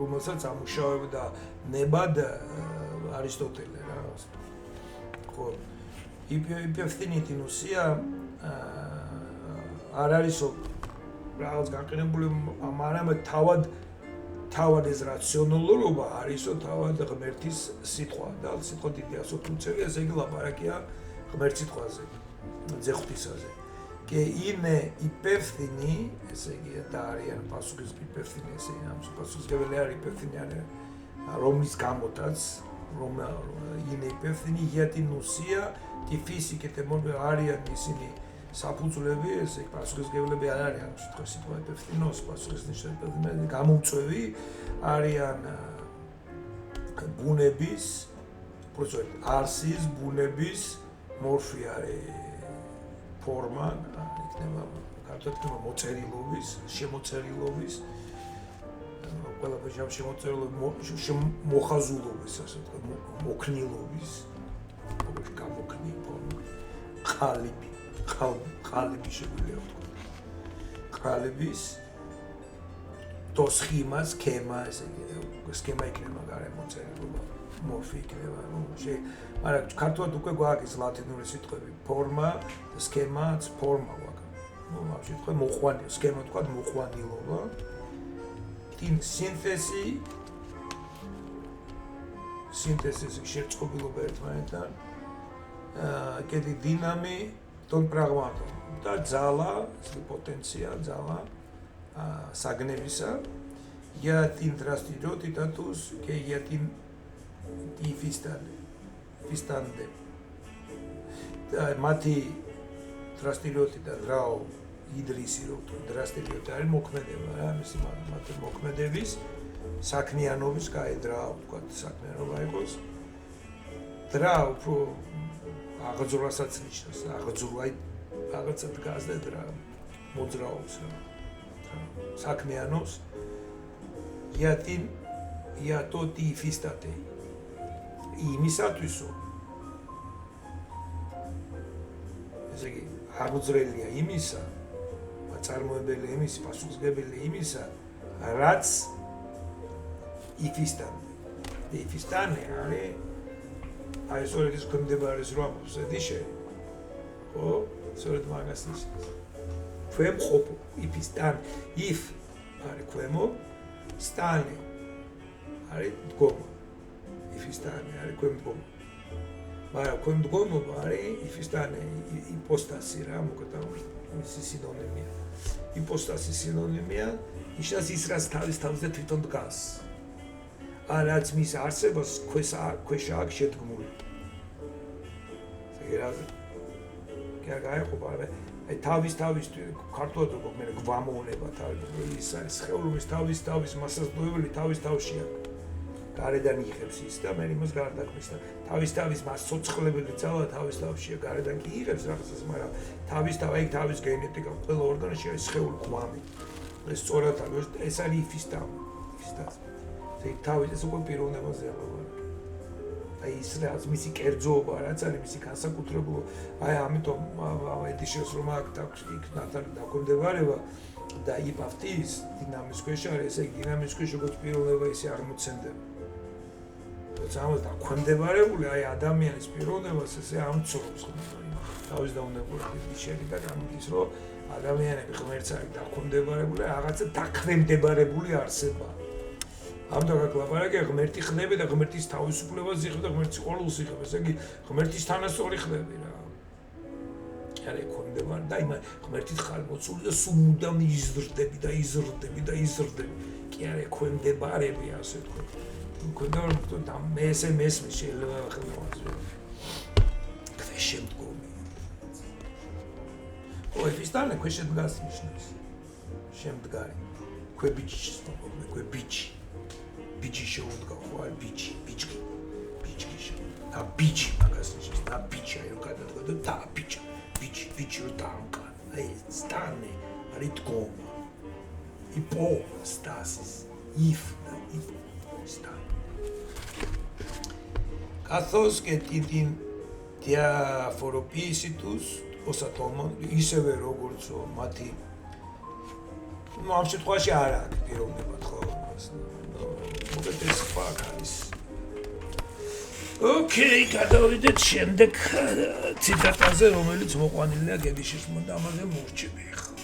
რომელსაც ამუშავებდა ნებად არისტოტელე რა ხო υπευθυνითინუსია არ არისო რაღაც განყენებული მაგრამ თავად ეს რაციონალურობა არისო თავად ღმერთის სიტყვა და სიტყვა დიდი ასოთუცევია ესე იგი ლაპარაკია ღმერთ სიტყვაზე ძეხვთისაზე και είναι υπεύθυνοι ესე იგი და არიან პასუხისმგებელი υπεύθυνοι ესე ამ პასუხისმგებელი არის υπεύθυνοι არიან რომლის გამოდაც რომ είναι υπεύθυνοι για την ουσία τη φύση και არიან ისინი საფუძვლები, ესე პასუხისმგებლები არ არიან სიტყვა υπευθυνოს პასუხისმგებლები, გამოუწვევი არიან ბუნების, არსის ბუნების მორფი არის ფორმა, იქნება კარტოქიმა მოწერილობის, შემოწერილობის, ყველაფერში ამ შემოწერილობის, მოხაზულობის, ასე ვთქვათ, მოქნილობის, გამოქნი ფორმა, ყალიბი ყალიბი შეგვიძლია ვთქვათ. ყალიბის то схема, სქემა, ესე იგი, სქემა იქნება გარემოწერილობა, მორფი იქნება, მაგრამ ქართულად უკვე გვაქვს ლათინური სიტყვები, ფორმა, სქემაც, ფორმა გვაქვს. ну вообще თქვა მოყვანილ, სქემა თქვა მოყვანილობა. Тин სინთეზის შეწყობილობა ერთმანეთთან. კედი დინამი, тон прагматом და ძალა, პოტენცია, ძალა საგნებისა. Я тин трастиротитатус, ке я тин фистанде. მათი დრასტილიოტი და დრაო იდრისი რო დრასტილიოტი არის მოქმედება რა მისი მათი მოქმედების საქმიანობის გაედრა ვთქვათ საქმიანობა იყოს დრა უფრო აღძურვასაც ნიშნავს აღძურვა რაღაცა დგას და დრა მოძრაობს რა საქმიანობს я то ти фистате იმისათვისო ესე იგი აღძრელია იმისა, წარმოებელი იმის, პასუხისმგებელი იმისა, რაც იფისტანე არის აი სწორედ ქვემდებარეს რომ ამბობს ედიშე ხო სწორედ მაგას ნიშნავს ქვემყოფ იფისტან if არის ქვემო სტანი არის დგომა იფისტანი არის ქვემდგომა მაგრამ ქვემდგომობა არის იფისტანე იპოსტასი რა მოკლედ მისი სინონიმია იპოსტასის სინონიმია ნიშნავს ის რაც თავის თავზე თვითონ დგას ან რაც მის არსებას ქვეშა აქვს შედგმული ეგ გაიყოფა აი თავის ქართულად როგორ მე გვამოვნება თავის ის არის სხეულობის თავის მასაზრდოებელი თავის თავში აქვს გარედან იღებს ის და მე იმას გარდაქმნის და თავის მას ცოცხლებელი ძალა თავის თავშია გარედან კი იღებს რაღაცას მაგრამ თავის გენეტიკა ყველა ორგანოში არის სხეული ყვამი ეს სწორად არის ეს არის იფისტას ეს თავის ეს უკვე პიროვნებაზე აღარ აი ის რაც მისი კერძოობა რაც არის მისი განსაკუთრებულობა აი ამიტომ ედიშეს რომ აქვს იქ დაქვემდებარება და იპავტის დინამის ქვეშ არის ესე იგი დინამის ქვეშ როგორც პიროვნება ისე არ მოცემდება ზამოს დაქვემდებარებული აი ადამიანის პიროვნებას ესე ამცურობს თავის დაუნებურების შედეგად გამოდის რომ ადამიანები ღმერთს არის დაქვემდებარებული რაღაცა დაქვემდებარებული არსება ამ დაგაკლაპარაკე ღმერთი ხდები და ღმერთის თავისუფლებას იღებ და ღმერთის ყოველს იღებ ესე იგი ღმერთის თანასწორი ხდები რა არის ქვემდებარე და იმ ღმერთის ხალმოცული და სულ მუდამ იზრდები და იზრდები კი არის ქვემდებარები ასე თქვა ქონდა და მე ესე მესმის შეიძლება ხელმოაზრე ქვეშემდგომი ოიფისტანე ქვეშემდგას ნიშნავს შემდგარი ბიჭი შეუდგა ხო არ ბიჭი შეუდგა და ბიჭი მაგას ნიშნავს და ბიჭი აიო გადადგა და ბიჭი რო დაამკა აი სტანე არის დგომა იპოსტასის if და იპოსტა καθώς και την διαφοροποίηση τους ως ατόμων, ისევე როგორც მათი ამ შემთხვევაში არ აქვს პიროვნება ხო მოკლედ ეს ფაქ არის ოკეი გადავიდეთ შემდეგ ციტატაზე რომელიც მოყვანილია გედიშის მომდა ამაზე მოვჭები ხა